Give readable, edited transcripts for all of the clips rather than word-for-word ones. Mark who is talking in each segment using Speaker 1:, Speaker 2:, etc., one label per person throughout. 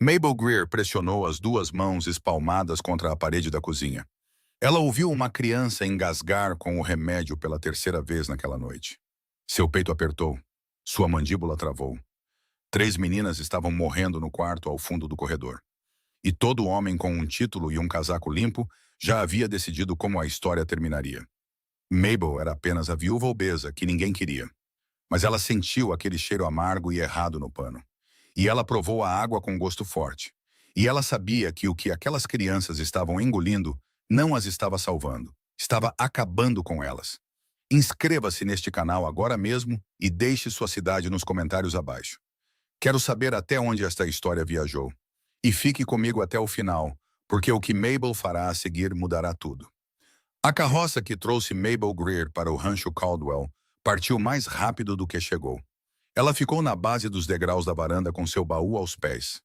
Speaker 1: Mabel Greer pressionou as duas mãos espalmadas contra a parede da cozinha. Ela ouviu uma criança engasgar com o remédio pela terceira vez naquela noite. Seu peito apertou. Sua mandíbula travou. 3 meninas estavam morrendo no quarto ao fundo do corredor. E todo homem com um título e um casaco limpo já havia decidido como a história terminaria. Mabel era apenas a viúva obesa que ninguém queria. Mas ela sentiu aquele cheiro amargo e errado no pano. E ela provou a água com gosto forte. E ela sabia que o que aquelas crianças estavam engolindo não as estava salvando. Estava acabando com elas. Inscreva-se neste canal agora mesmo e deixe sua cidade nos comentários abaixo. Quero saber até onde esta história viajou. E fique comigo até o final, porque o que Mabel fará a seguir mudará tudo. A carroça que trouxe Mabel Greer para o rancho Caldwell partiu mais rápido do que chegou. Ela ficou na base dos degraus da varanda com seu baú aos pés.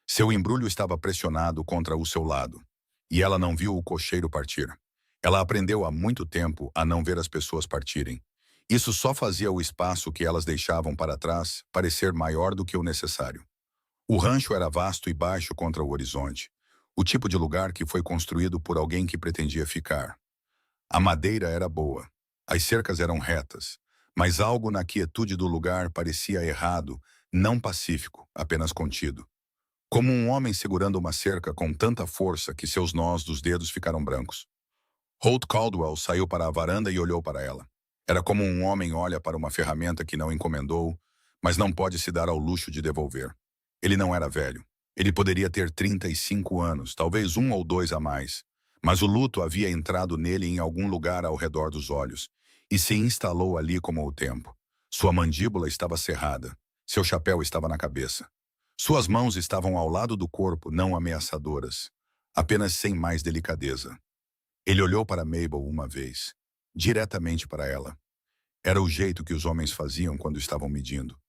Speaker 1: Seu embrulho estava pressionado contra o seu lado. E ela não viu o cocheiro partir. Ela aprendeu há muito tempo a não ver as pessoas partirem. Isso só fazia o espaço que elas deixavam para trás parecer maior do que o necessário. O rancho era vasto e baixo contra o horizonte. O tipo de lugar que foi construído por alguém que pretendia ficar. A madeira era boa. As cercas eram retas. Mas algo na quietude do lugar parecia errado, não pacífico, apenas contido. Como um homem segurando uma cerca com tanta força que seus nós dos dedos ficaram brancos. Holt Caldwell saiu para a varanda e olhou para ela. Era como um homem olha para uma ferramenta que não encomendou, mas não pode se dar ao luxo de devolver. Ele não era velho. Ele poderia ter 35 anos, talvez 1 ou 2 a mais. Mas o luto havia entrado nele em algum lugar ao redor dos olhos e se instalou ali como o tempo. Sua mandíbula estava cerrada. Seu chapéu estava na cabeça. Suas mãos estavam ao lado do corpo, não ameaçadoras, apenas sem mais delicadeza. Ele olhou para Mabel uma vez, diretamente para ela. Era o jeito que os homens faziam quando estavam medindo.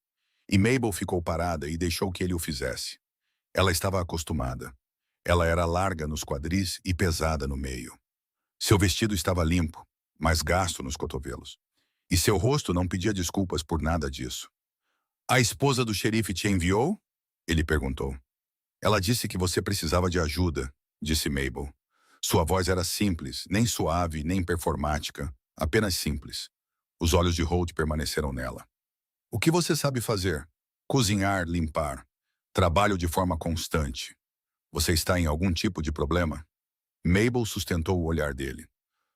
Speaker 1: E Mabel ficou parada e deixou que ele o fizesse. Ela estava acostumada. Ela era larga nos quadris e pesada no meio. Seu vestido estava limpo, mas gasto nos cotovelos. E seu rosto não pedia desculpas por nada disso. "A esposa do xerife te enviou?" Ele perguntou. "Ela disse que você precisava de ajuda", disse Mabel. Sua voz era simples, nem suave, nem performática, apenas simples. Os olhos de Holt permaneceram nela. "O que você sabe fazer?" "Cozinhar, limpar. Trabalho de forma constante." "Você está em algum tipo de problema?" Mabel sustentou o olhar dele.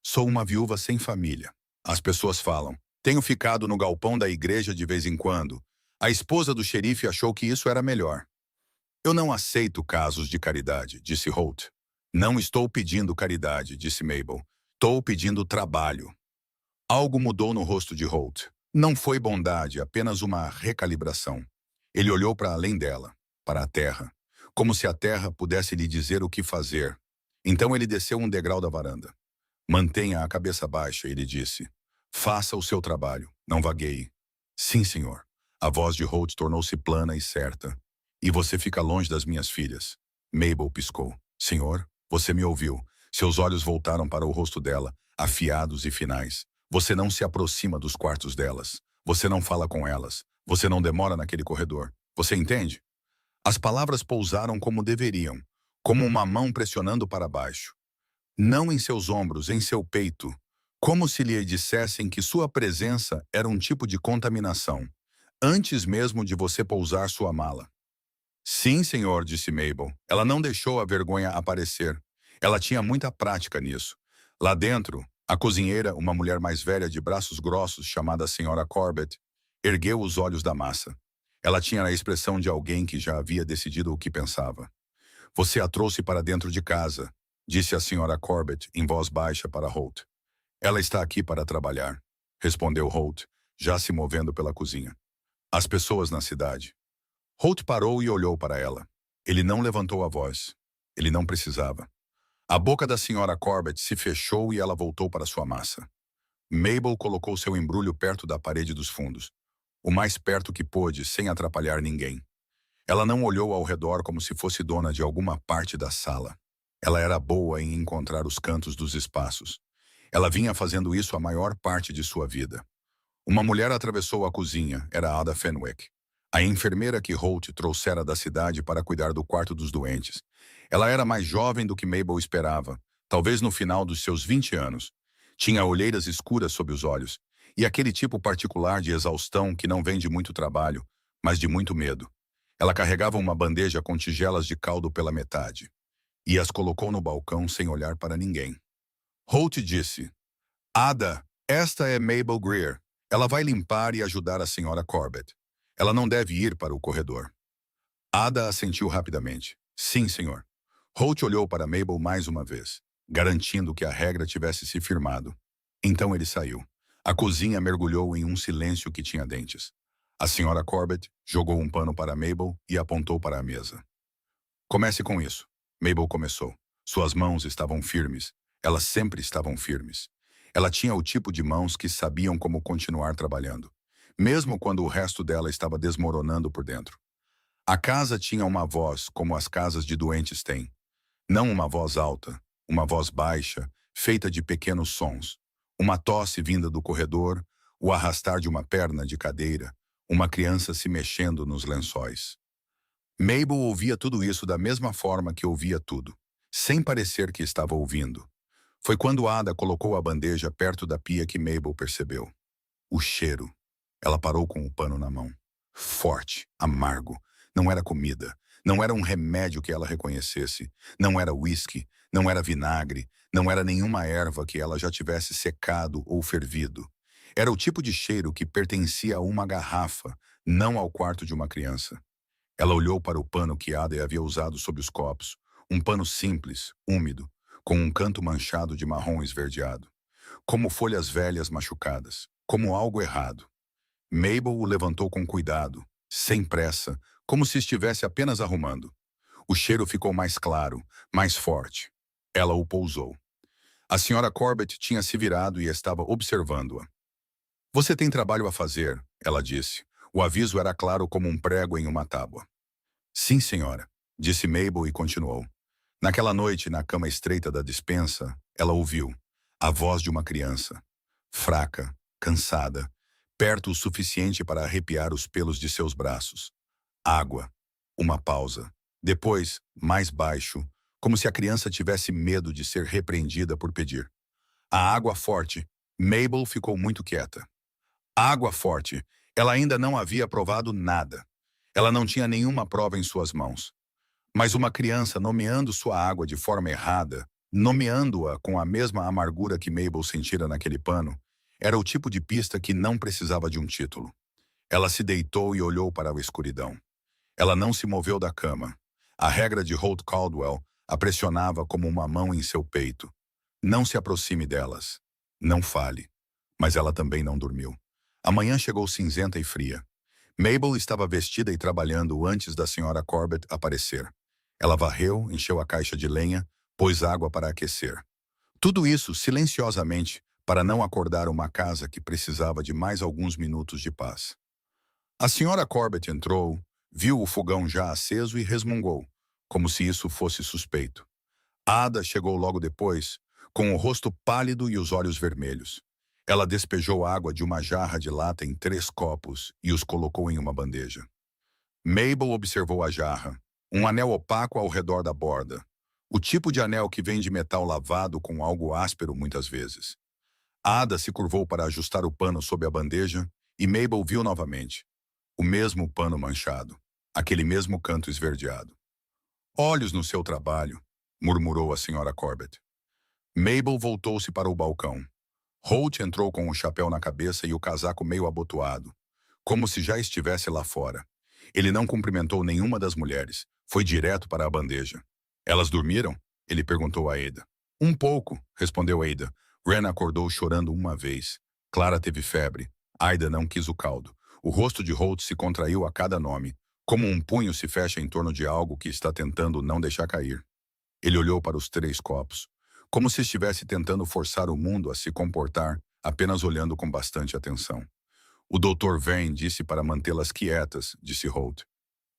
Speaker 1: "Sou uma viúva sem família. As pessoas falam. Tenho ficado no galpão da igreja de vez em quando. A esposa do xerife achou que isso era melhor." "Eu não aceito casos de caridade", disse Holt. "Não estou pedindo caridade", disse Mabel. "Estou pedindo trabalho." Algo mudou no rosto de Holt. Não foi bondade, apenas uma recalibração. Ele olhou para além dela, para a terra, como se a terra pudesse lhe dizer o que fazer. Então ele desceu um degrau da varanda. "Mantenha a cabeça baixa", ele disse. "Faça o seu trabalho, não vagueie." "Sim, senhor." A voz de Holt tornou-se plana e certa. "E você fica longe das minhas filhas." Mabel piscou. "Senhor, você me ouviu." Seus olhos voltaram para o rosto dela, afiados e finais. "Você não se aproxima dos quartos delas. Você não fala com elas. Você não demora naquele corredor. Você entende?" As palavras pousaram como deveriam, como uma mão pressionando para baixo. Não em seus ombros, em seu peito, como se lhe dissessem que sua presença era um tipo de contaminação, antes mesmo de você pousar sua mala. "Sim, senhor", disse Mabel. Ela não deixou a vergonha aparecer. Ela tinha muita prática nisso. Lá dentro, a cozinheira, uma mulher mais velha de braços grossos chamada Sra. Corbett, ergueu os olhos da massa. Ela tinha a expressão de alguém que já havia decidido o que pensava. "Você a trouxe para dentro de casa", disse a Sra. Corbett em voz baixa para Holt. "Ela está aqui para trabalhar", respondeu Holt, já se movendo pela cozinha. "As pessoas na cidade." Holt parou e olhou para ela. Ele não levantou a voz. Ele não precisava. A boca da Sra. Corbett se fechou e ela voltou para sua massa. Mabel colocou seu embrulho perto da parede dos fundos, o mais perto que pôde, sem atrapalhar ninguém. Ela não olhou ao redor como se fosse dona de alguma parte da sala. Ela era boa em encontrar os cantos dos espaços. Ela vinha fazendo isso a maior parte de sua vida. Uma mulher atravessou a cozinha, era Ada Fenwick. A enfermeira que Holt trouxera da cidade para cuidar do quarto dos doentes. Ela era mais jovem do que Mabel esperava, talvez no final dos seus 20 anos. Tinha olheiras escuras sob os olhos, e aquele tipo particular de exaustão que não vem de muito trabalho, mas de muito medo. Ela carregava uma bandeja com tigelas de caldo pela metade, e as colocou no balcão sem olhar para ninguém. Holt disse: Ada, esta é Mabel Greer. Ela vai limpar e ajudar a senhora Corbett. Ela não deve ir para o corredor. Ada assentiu rapidamente. Sim, senhor. Holt olhou para Mabel mais uma vez, garantindo que a regra tivesse se firmado. Então ele saiu. A cozinha mergulhou em um silêncio que tinha dentes. A senhora Corbett jogou um pano para Mabel e apontou para a mesa. Comece com isso. Mabel começou. Suas mãos estavam firmes. Elas sempre estavam firmes. Ela tinha o tipo de mãos que sabiam como continuar trabalhando, mesmo quando o resto dela estava desmoronando por dentro. A casa tinha uma voz como as casas de doentes têm. Não uma voz alta, uma voz baixa, feita de pequenos sons. Uma tosse vinda do corredor, o arrastar de uma perna de cadeira, uma criança se mexendo nos lençóis. Mabel ouvia tudo isso da mesma forma que ouvia tudo, sem parecer que estava ouvindo. Foi quando Ada colocou a bandeja perto da pia que Mabel percebeu. O cheiro. Ela parou com o pano na mão. Forte, amargo. Não era comida. Não era um remédio que ela reconhecesse. Não era uísque. Não era vinagre. Não era nenhuma erva que ela já tivesse secado ou fervido. Era o tipo de cheiro que pertencia a uma garrafa, não ao quarto de uma criança. Ela olhou para o pano que Ada havia usado sob os copos. Um pano simples, úmido, com um canto manchado de marrom esverdeado. Como folhas velhas machucadas. Como algo errado. Mabel o levantou com cuidado, sem pressa, como se estivesse apenas arrumando. O cheiro ficou mais claro, mais forte. Ela o pousou. A senhora Corbett tinha se virado e estava observando-a. Você tem trabalho a fazer, ela disse. O aviso era claro como um prego em uma tábua. Sim, senhora, disse Mabel e continuou. Naquela noite, na cama estreita da despensa, ela ouviu a voz de uma criança, fraca, cansada, perto o suficiente para arrepiar os pelos de seus braços. Água. Uma pausa. Depois, mais baixo, como se a criança tivesse medo de ser repreendida por pedir. A água forte. Mabel ficou muito quieta. Água forte. Ela ainda não havia provado nada. Ela não tinha nenhuma prova em suas mãos. Mas uma criança nomeando sua água de forma errada, nomeando-a com a mesma amargura que Mabel sentira naquele pano, era o tipo de pista que não precisava de um título. Ela se deitou e olhou para a escuridão. Ela não se moveu da cama. A regra de Holt Caldwell a pressionava como uma mão em seu peito. Não se aproxime delas. Não fale. Mas ela também não dormiu. A manhã chegou cinzenta e fria. Mabel estava vestida e trabalhando antes da senhora Corbett aparecer. Ela varreu, encheu a caixa de lenha, pôs água para aquecer. Tudo isso silenciosamente, para não acordar uma casa que precisava de mais alguns minutos de paz. A senhora Corbett entrou, viu o fogão já aceso e resmungou, como se isso fosse suspeito. Ada chegou logo depois, com o rosto pálido e os olhos vermelhos. Ela despejou água de uma jarra de lata em 3 copos e os colocou em uma bandeja. Mabel observou a jarra, um anel opaco ao redor da borda. O tipo de anel que vem de metal lavado com algo áspero muitas vezes. Ada se curvou para ajustar o pano sob a bandeja e Mabel viu novamente. O mesmo pano manchado, aquele mesmo canto esverdeado. Olhos no seu trabalho, murmurou a senhora Corbett. Mabel voltou-se para o balcão. Holt entrou com o chapéu na cabeça e o casaco meio abotoado, como se já estivesse lá fora. Ele não cumprimentou nenhuma das mulheres. Foi direto para a bandeja. Elas dormiram? Ele perguntou a Ada. Um pouco, respondeu Ada. Ren acordou chorando uma vez. Clara teve febre. Ada não quis o caldo. O rosto de Holt se contraiu a cada nome, como um punho se fecha em torno de algo que está tentando não deixar cair. Ele olhou para os 3 copos, como se estivesse tentando forçar o mundo a se comportar, apenas olhando com bastante atenção. O Dr. Vane disse para mantê-las quietas, disse Holt.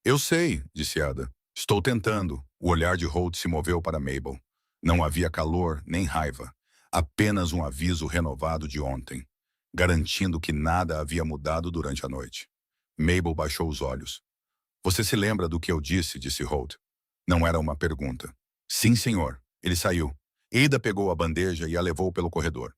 Speaker 1: Eu sei, disse Ada. Estou tentando. O olhar de Holt se moveu para Mabel. Não havia calor nem raiva. Apenas um aviso renovado de ontem, garantindo que nada havia mudado durante a noite. Mabel baixou os olhos. Você se lembra do que eu disse? Disse Holt. Não era uma pergunta. Sim, senhor. Ele saiu. Ada pegou a bandeja e a levou pelo corredor.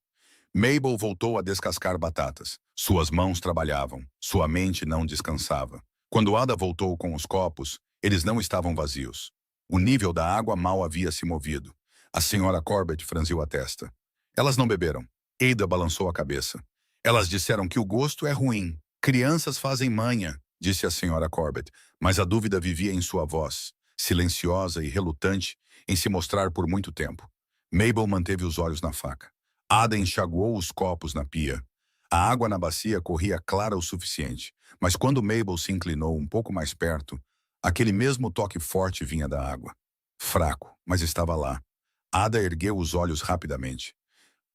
Speaker 1: Mabel voltou a descascar batatas. Suas mãos trabalhavam. Sua mente não descansava. Quando Ada voltou com os copos, eles não estavam vazios. O nível da água mal havia se movido. A senhora Corbett franziu a testa. Elas não beberam. Ada balançou a cabeça. Elas disseram que o gosto é ruim. Crianças fazem manha, disse a senhora Corbett, mas a dúvida vivia em sua voz, silenciosa e relutante em se mostrar por muito tempo. Mabel manteve os olhos na faca. Ada enxaguou os copos na pia. A água na bacia corria clara o suficiente, mas quando Mabel se inclinou um pouco mais perto, aquele mesmo toque forte vinha da água. Fraco, mas estava lá. Ada ergueu os olhos rapidamente.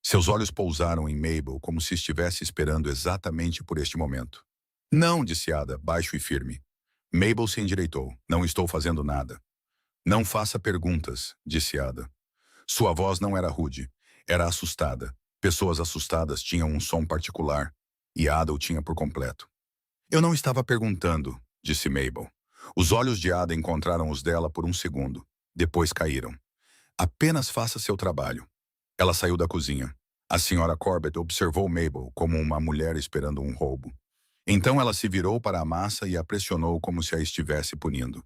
Speaker 1: Seus olhos pousaram em Mabel como se estivesse esperando exatamente por este momento. Não, disse Ada, baixo e firme. Mabel se endireitou. Não estou fazendo nada. Não faça perguntas, disse Ada. Sua voz não era rude, era assustada. Pessoas assustadas tinham um som particular, e Ada o tinha por completo. Eu não estava perguntando, disse Mabel. Os olhos de Ada encontraram os dela por um segundo. Depois caíram. Apenas faça seu trabalho. Ela saiu da cozinha. A senhora Corbett observou Mabel como uma mulher esperando um roubo. Então ela se virou para a massa e a pressionou como se a estivesse punindo.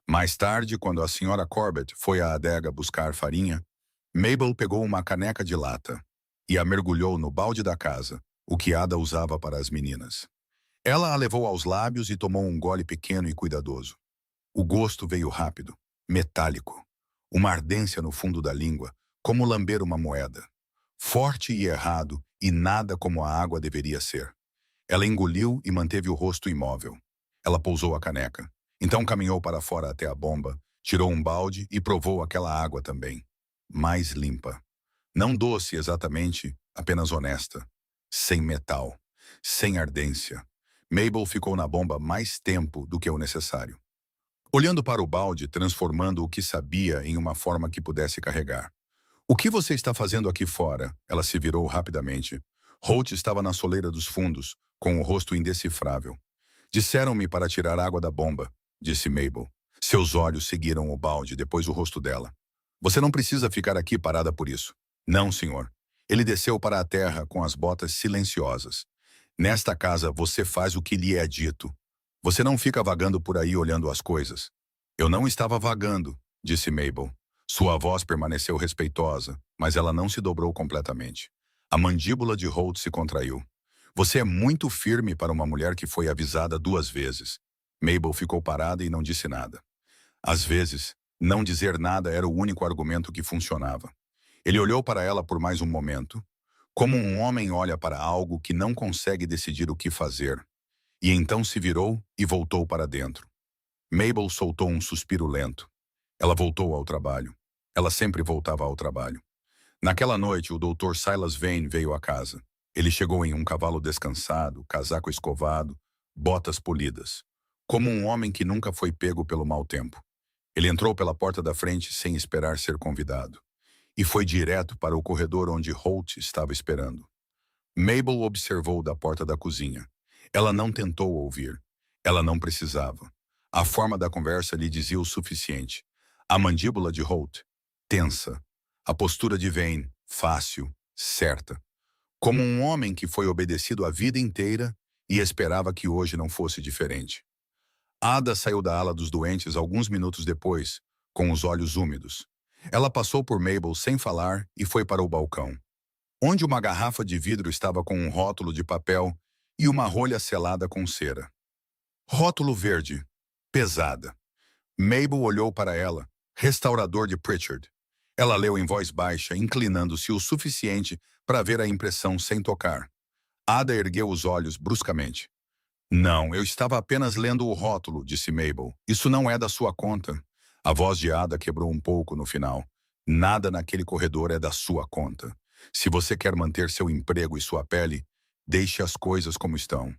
Speaker 1: Mais tarde, quando a senhora Corbett foi à adega buscar farinha, Mabel pegou uma caneca de lata e a mergulhou no balde da casa, o que Ada usava para as meninas. Ela a levou aos lábios e tomou um gole pequeno e cuidadoso. O gosto veio rápido, metálico. Uma ardência no fundo da língua, como lamber uma moeda. Forte e errado, e nada como a água deveria ser. Ela engoliu e manteve o rosto imóvel. Ela pousou a caneca. Então caminhou para fora até a bomba, tirou um balde e provou aquela água também. Mais limpa. Não doce exatamente, apenas honesta. Sem metal. Sem ardência. Mabel ficou na bomba mais tempo do que o necessário. Olhando para o balde, transformando o que sabia em uma forma que pudesse carregar. O que você está fazendo aqui fora? Ela se virou rapidamente. Holt estava na soleira dos fundos, com o rosto indecifrável. Disseram-me para tirar água da bomba, disse Mabel. Seus olhos seguiram o balde, depois o rosto dela. Você não precisa ficar aqui parada por isso. Não, senhor. Ele desceu para a terra com as botas silenciosas. Nesta casa você faz o que lhe é dito. Você não fica vagando por aí olhando as coisas. Eu não estava vagando, disse Mabel. Sua voz permaneceu respeitosa, mas ela não se dobrou completamente. A mandíbula de Holt se contraiu. Você é muito firme para uma mulher que foi avisada 2 vezes. Mabel ficou parada e não disse nada. Às vezes, não dizer nada era o único argumento que funcionava. Ele olhou para ela por mais um momento, como um homem olha para algo que não consegue decidir o que fazer, e então se virou e voltou para dentro. Mabel soltou um suspiro lento. Ela voltou ao trabalho. Ela sempre voltava ao trabalho. Naquela noite, o Dr. Silas Vane veio à casa. Ele chegou em um cavalo descansado, casaco escovado, botas polidas. Como um homem que nunca foi pego pelo mau tempo. Ele entrou pela porta da frente sem esperar ser convidado. E foi direto para o corredor onde Holt estava esperando. Mabel observou da porta da cozinha. Ela não tentou ouvir. Ela não precisava. A forma da conversa lhe dizia o suficiente. A mandíbula de Holt, tensa. A postura de Vane, fácil, certa. Como um homem que foi obedecido a vida inteira e esperava que hoje não fosse diferente. Ada saiu da ala dos doentes alguns minutos depois, com os olhos úmidos. Ela passou por Mabel sem falar e foi para o balcão, onde uma garrafa de vidro estava com um rótulo de papel e uma rolha selada com cera. Rótulo verde, pesada. Mabel olhou para ela, restaurador de Pritchard. Ela leu em voz baixa, inclinando-se o suficiente para ver a impressão sem tocar. Ada ergueu os olhos bruscamente. Não, eu estava apenas lendo o rótulo, disse Mabel. Isso não é da sua conta. A voz de Ada quebrou um pouco no final. Nada naquele corredor é da sua conta. Se você quer manter seu emprego e sua pele, deixe as coisas como estão.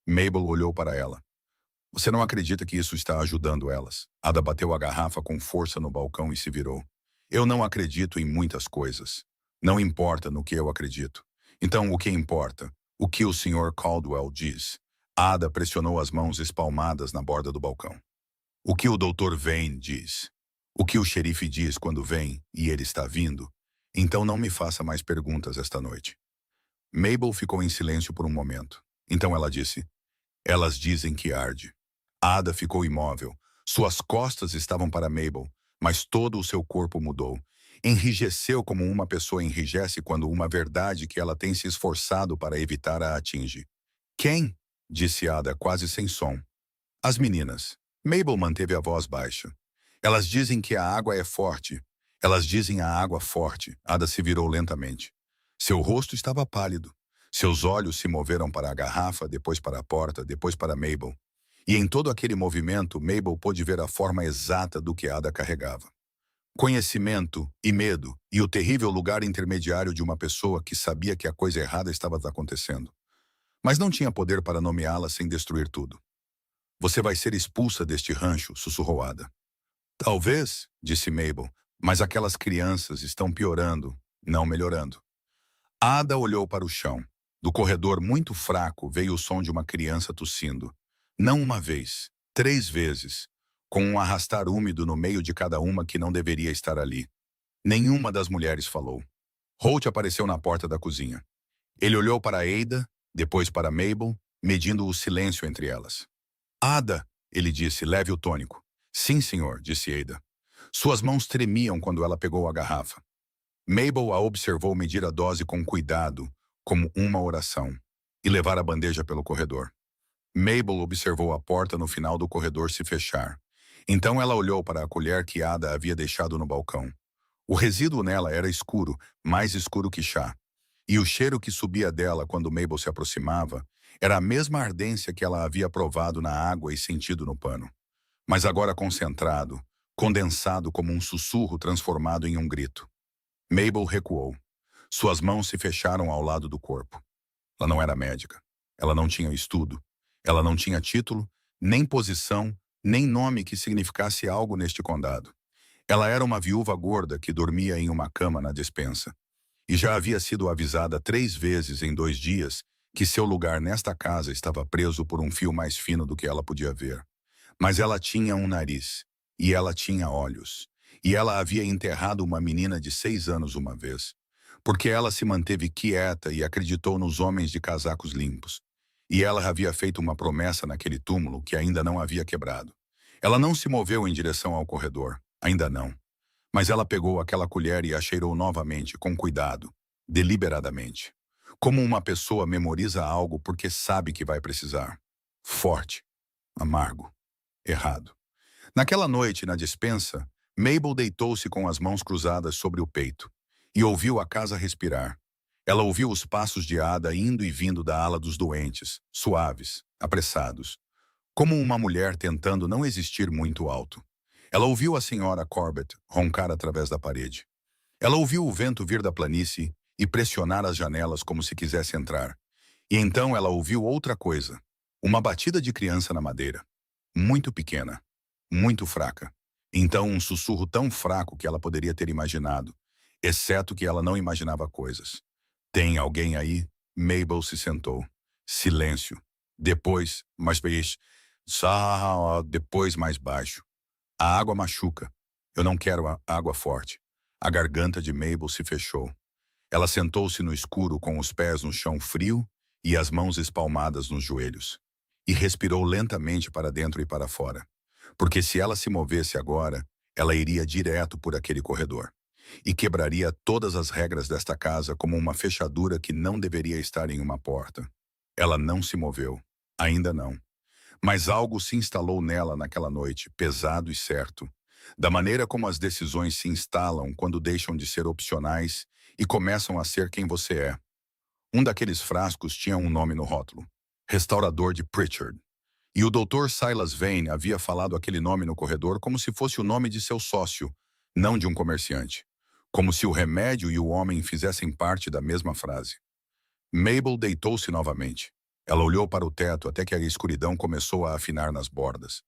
Speaker 1: Mabel olhou para ela. Você não acredita que isso está ajudando elas? Ada bateu a garrafa com força no balcão e se virou. Eu não acredito em muitas coisas. Não importa no que eu acredito. Então, o que importa? O que o Sr. Caldwell diz. Ada pressionou as mãos espalmadas na borda do balcão. O que o Dr. Vane diz? O que o xerife diz quando vem e ele está vindo? Então não me faça mais perguntas esta noite. Mabel ficou em silêncio por um momento. Então ela disse, elas dizem que arde. Ada ficou imóvel. Suas costas estavam para Mabel, mas todo o seu corpo mudou. Enrijeceu como uma pessoa enrijece quando uma verdade que ela tem se esforçado para evitar a atinge. Quem? Disse Ada, quase sem som. As meninas. Mabel manteve a voz baixa. Elas dizem que a água é forte. Elas dizem a água forte. Ada se virou lentamente. Seu rosto estava pálido. Seus olhos se moveram para a garrafa, depois para a porta, depois para Mabel. E em todo aquele movimento, Mabel pôde ver a forma exata do que Ada carregava. Conhecimento e medo e o terrível lugar intermediário de uma pessoa que sabia que a coisa errada estava acontecendo. Mas não tinha poder para nomeá-la sem destruir tudo. Você vai ser expulsa deste rancho, sussurrou Ada. Talvez, disse Mabel, mas aquelas crianças estão piorando, não melhorando. Ada olhou para o chão. Do corredor muito fraco veio o som de uma criança tossindo. Não uma vez, 3 vezes, com um arrastar úmido no meio de cada uma que não deveria estar ali. Nenhuma das mulheres falou. Holt apareceu na porta da cozinha. Ele olhou para Ada, depois para Mabel, medindo o silêncio entre elas. Ada, ele disse, leve o tônico. Sim, senhor, disse Ada. Suas mãos tremiam quando ela pegou a garrafa. Mabel a observou medir a dose com cuidado, como uma oração, e levar a bandeja pelo corredor. Mabel observou a porta no final do corredor se fechar. Então ela olhou para a colher que Ada havia deixado no balcão. O resíduo nela era escuro, mais escuro que chá. E o cheiro que subia dela quando Mabel se aproximava era a mesma ardência que ela havia provado na água e sentido no pano. Mas agora concentrado, condensado como um sussurro transformado em um grito. Mabel recuou. Suas mãos se fecharam ao lado do corpo. Ela não era médica. Ela não tinha estudo. Ela não tinha título, nem posição, nem nome que significasse algo neste condado. Ela era uma viúva gorda que dormia em uma cama na despensa. E já havia sido avisada 3 vezes em 2 dias que seu lugar nesta casa estava preso por um fio mais fino do que ela podia ver. Mas ela tinha um nariz, e ela tinha olhos, e ela havia enterrado uma menina de 6 anos uma vez, porque ela se manteve quieta e acreditou nos homens de casacos limpos. E ela havia feito uma promessa naquele túmulo que ainda não havia quebrado. Ela não se moveu em direção ao corredor, ainda não. Mas ela pegou aquela colher e a cheirou novamente, com cuidado, deliberadamente. Como uma pessoa memoriza algo porque sabe que vai precisar. Forte, amargo, errado. Naquela noite, na despensa, Mabel deitou-se com as mãos cruzadas sobre o peito e ouviu a casa respirar. Ela ouviu os passos de Ada indo e vindo da ala dos doentes, suaves, apressados, como uma mulher tentando não existir muito alto. Ela ouviu a senhora Corbett roncar através da parede. Ela ouviu o vento vir da planície e pressionar as janelas como se quisesse entrar. E então ela ouviu outra coisa, uma batida de criança na madeira. Muito pequena, muito fraca. Então um sussurro tão fraco que ela poderia ter imaginado, exceto que ela não imaginava coisas. Tem alguém aí? Mabel se sentou. Silêncio. Depois, mais baixo. Depois mais baixo. A água machuca. Eu não quero água forte. A garganta de Mabel se fechou. Ela sentou-se no escuro com os pés no chão frio e as mãos espalmadas nos joelhos. E respirou lentamente para dentro e para fora. Porque se ela se movesse agora, ela iria direto por aquele corredor. E quebraria todas as regras desta casa como uma fechadura que não deveria estar em uma porta. Ela não se moveu. Ainda não. Mas algo se instalou nela naquela noite, pesado e certo. Da maneira como as decisões se instalam quando deixam de ser opcionais e começam a ser quem você é. Um daqueles frascos tinha um nome no rótulo. Restaurador de Pritchard. E o Dr. Silas Vane havia falado aquele nome no corredor como se fosse o nome de seu sócio, não de um comerciante. Como se o remédio e o homem fizessem parte da mesma frase. Mabel deitou-se novamente. Ela olhou para o teto até que a escuridão começou a afinar nas bordas.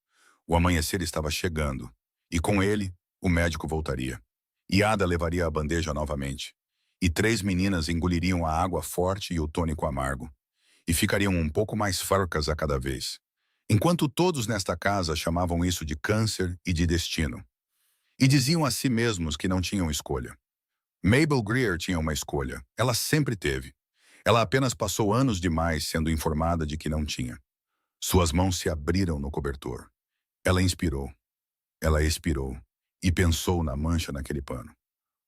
Speaker 1: O amanhecer estava chegando, e com ele, o médico voltaria. E Ada levaria a bandeja novamente. E 3 meninas engoliriam a água forte e o tônico amargo. e ficariam um pouco mais fracas a cada vez. Enquanto todos nesta casa chamavam isso de câncer e de destino. E diziam a si mesmos que não tinham escolha. Mabel Greer tinha uma escolha. Ela sempre teve. Ela apenas passou anos demais sendo informada de que não tinha. Suas mãos se abriram no cobertor. Ela inspirou. Ela expirou. E pensou na mancha naquele pano.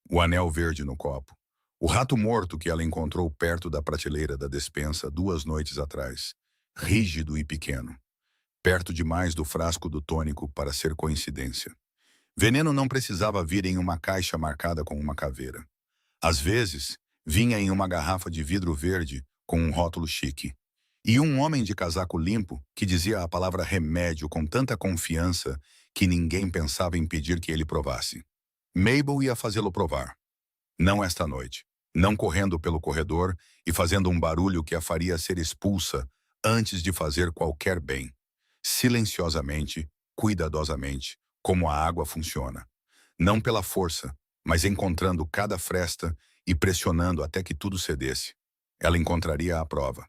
Speaker 1: O anel verde no copo. O rato morto que ela encontrou perto da prateleira da despensa 2 noites atrás. Rígido e pequeno. Perto demais do frasco do tônico para ser coincidência. Veneno não precisava vir em uma caixa marcada com uma caveira. Às vezes, vinha em uma garrafa de vidro verde com um rótulo chique. E um homem de casaco limpo que dizia a palavra remédio com tanta confiança que ninguém pensava em pedir que ele provasse. Mabel ia fazê-lo provar. Não esta noite. Não correndo pelo corredor e fazendo um barulho que a faria ser expulsa antes de fazer qualquer bem. Silenciosamente, cuidadosamente, como a água funciona. Não pela força, mas encontrando cada fresta e pressionando até que tudo cedesse. Ela encontraria a prova.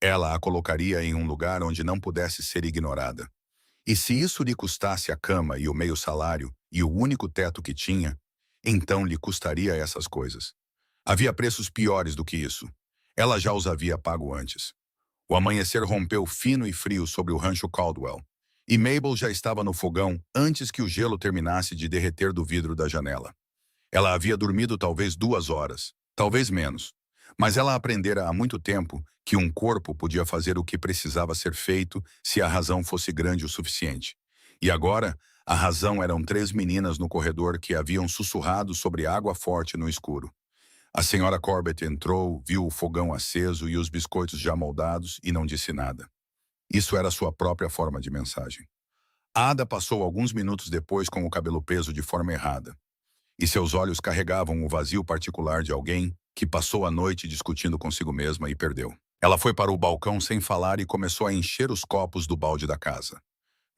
Speaker 1: Ela a colocaria em um lugar onde não pudesse ser ignorada. E se isso lhe custasse a cama e o meio salário e o único teto que tinha, então lhe custaria essas coisas. Havia preços piores do que isso. Ela já os havia pago antes. O amanhecer rompeu fino e frio sobre o rancho Caldwell. E Mabel já estava no fogão antes que o gelo terminasse de derreter do vidro da janela. Ela havia dormido talvez 2 horas, talvez menos. Mas ela aprendera há muito tempo que um corpo podia fazer o que precisava ser feito se a razão fosse grande o suficiente. E agora, a razão eram 3 meninas no corredor que haviam sussurrado sobre água forte no escuro. A senhora Corbett entrou, viu o fogão aceso e os biscoitos já moldados e não disse nada. Isso era sua própria forma de mensagem. Ada passou alguns minutos depois com o cabelo preso de forma errada. E seus olhos carregavam o vazio particular de alguém que passou a noite discutindo consigo mesma e perdeu. Ela foi para o balcão sem falar e começou a encher os copos do balde da casa.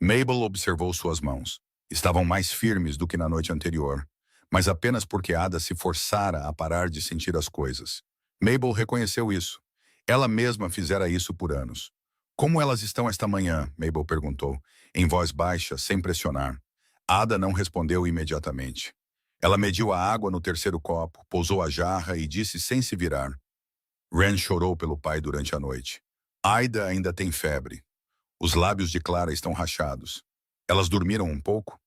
Speaker 1: Mabel observou suas mãos. Estavam mais firmes do que na noite anterior, mas apenas porque Ada se forçara a parar de sentir as coisas. Mabel reconheceu isso. Ela mesma fizera isso por anos. Como elas estão esta manhã? Mabel perguntou, em voz baixa, sem pressionar. Ada não respondeu imediatamente. Ela mediu a água no terceiro copo, pousou a jarra e disse sem se virar. Ren chorou pelo pai durante a noite. Aida ainda tem febre. Os lábios de Clara estão rachados. Elas dormiram um pouco?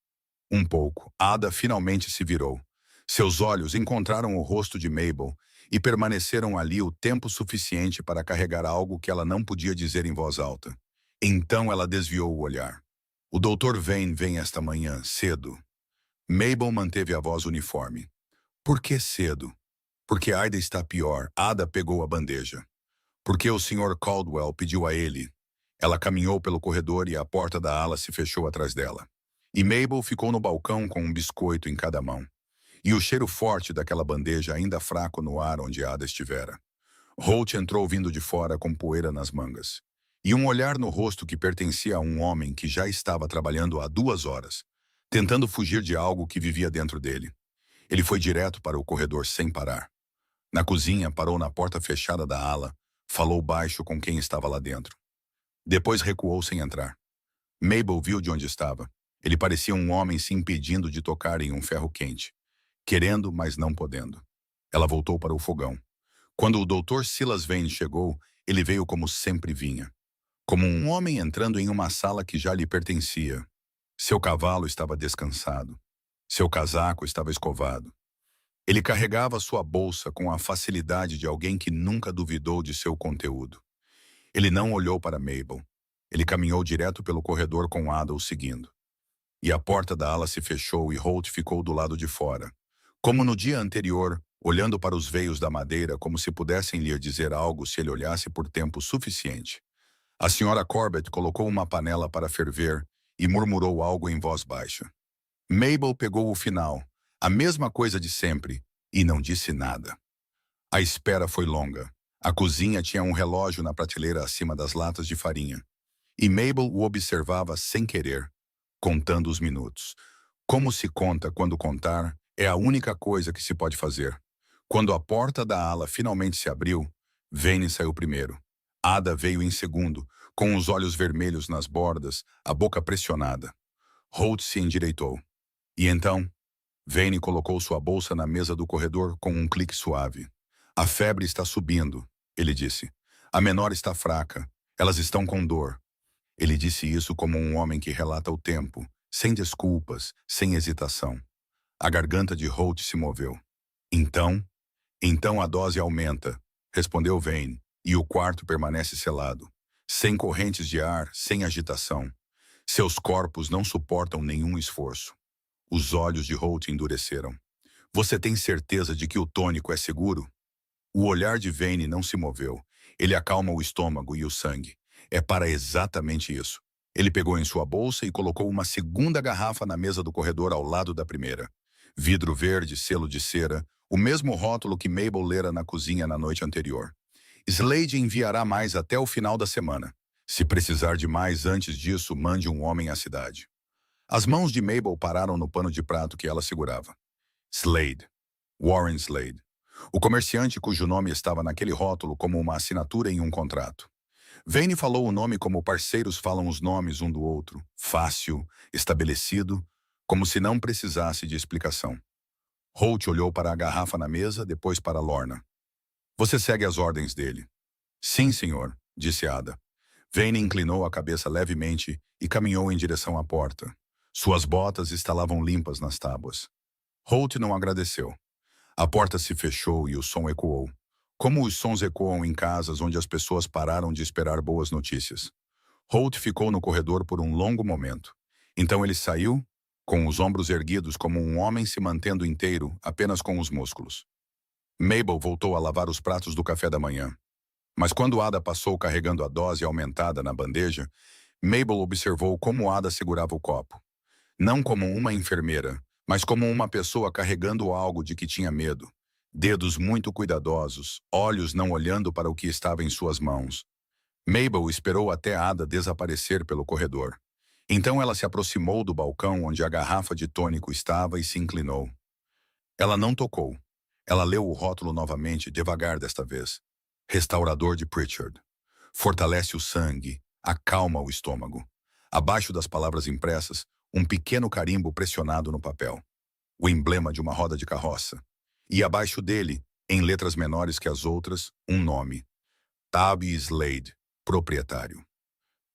Speaker 1: Um pouco. Ada finalmente se virou. Seus olhos encontraram o rosto de Mabel e permaneceram ali o tempo suficiente para carregar algo que ela não podia dizer em voz alta. Então ela desviou o olhar. O Dr. Vane vem esta manhã, cedo. Mabel manteve a voz uniforme. Por que cedo? Porque Aida está pior. Ada pegou a bandeja. Porque o Sr. Caldwell pediu a ele. Ela caminhou pelo corredor e a porta da ala se fechou atrás dela. E Mabel ficou no balcão com um biscoito em cada mão. E o cheiro forte daquela bandeja ainda fraco no ar onde Ada estivera. Holt entrou vindo de fora com poeira nas mangas. E um olhar no rosto que pertencia a um homem que já estava trabalhando há 2 horas, tentando fugir de algo que vivia dentro dele. Ele foi direto para o corredor sem parar. Na cozinha, parou na porta fechada da ala, falou baixo com quem estava lá dentro. Depois recuou sem entrar. Mabel viu de onde estava. Ele parecia um homem se impedindo de tocar em um ferro quente. Querendo, mas não podendo. Ela voltou para o fogão. Quando o Dr. Silas Vane chegou, ele veio como sempre vinha. Como um homem entrando em uma sala que já lhe pertencia. Seu cavalo estava descansado. Seu casaco estava escovado. Ele carregava sua bolsa com a facilidade de alguém que nunca duvidou de seu conteúdo. Ele não olhou para Mabel. Ele caminhou direto pelo corredor com Ada o seguindo. E a porta da ala se fechou e Holt ficou do lado de fora. Como no dia anterior, olhando para os veios da madeira como se pudessem lhe dizer algo se ele olhasse por tempo suficiente. A senhora Corbett colocou uma panela para ferver e murmurou algo em voz baixa. Mabel pegou o final, a mesma coisa de sempre, e não disse nada. A espera foi longa. A cozinha tinha um relógio na prateleira acima das latas de farinha. E Mabel o observava sem querer, contando os minutos. Como se conta quando contar é a única coisa que se pode fazer. Quando a porta da ala finalmente se abriu, Vane saiu primeiro. Ada veio em segundo, com os olhos vermelhos nas bordas, a boca pressionada. Holt se endireitou. E então, Vane colocou sua bolsa na mesa do corredor com um clique suave. A febre está subindo, ele disse. A menor está fraca. Elas estão com dor. Ele disse isso como um homem que relata o tempo, sem desculpas, sem hesitação. A garganta de Holt se moveu. Então? Então a dose aumenta, respondeu Vane, e o quarto permanece selado. Sem correntes de ar, sem agitação. Seus corpos não suportam nenhum esforço. Os olhos de Holt endureceram. Você tem certeza de que o tônico é seguro? O olhar de Vane não se moveu. Ele acalma o estômago e o sangue. É para exatamente isso. Ele pegou em sua bolsa e colocou uma segunda garrafa na mesa do corredor ao lado da primeira. Vidro verde, selo de cera, o mesmo rótulo que Mabel lera na cozinha na noite anterior. Slade enviará mais até o final da semana. Se precisar de mais antes disso, mande um homem à cidade. As mãos de Mabel pararam no pano de prato que ela segurava. Slade. Warren Slade. O comerciante cujo nome estava naquele rótulo como uma assinatura em um contrato. Vane falou o nome como parceiros falam os nomes um do outro, fácil, estabelecido, como se não precisasse de explicação. Holt olhou para a garrafa na mesa, depois para Lorna. Você segue as ordens dele. Sim, senhor, disse Ada. Vane inclinou a cabeça levemente e caminhou em direção à porta. Suas botas estalavam limpas nas tábuas. Holt não agradeceu. A porta se fechou e o som ecoou. Como os sons ecoam em casas onde as pessoas pararam de esperar boas notícias. Holt ficou no corredor por um longo momento. Então ele saiu, com os ombros erguidos como um homem se mantendo inteiro apenas com os músculos. Mabel voltou a lavar os pratos do café da manhã. Mas quando Ada passou carregando a dose aumentada na bandeja, Mabel observou como Ada segurava o copo. Não como uma enfermeira, mas como uma pessoa carregando algo de que tinha medo. Dedos muito cuidadosos, olhos não olhando para o que estava em suas mãos. Mabel esperou até Ada desaparecer pelo corredor. Então ela se aproximou do balcão onde a garrafa de tônico estava e se inclinou. Ela não tocou. Ela leu o rótulo novamente, devagar desta vez. Restaurador de Pritchard. Fortalece o sangue, acalma o estômago. Abaixo das palavras impressas, um pequeno carimbo pressionado no papel. O emblema de uma roda de carroça. E abaixo dele, em letras menores que as outras, um nome. Tabby Slade, proprietário.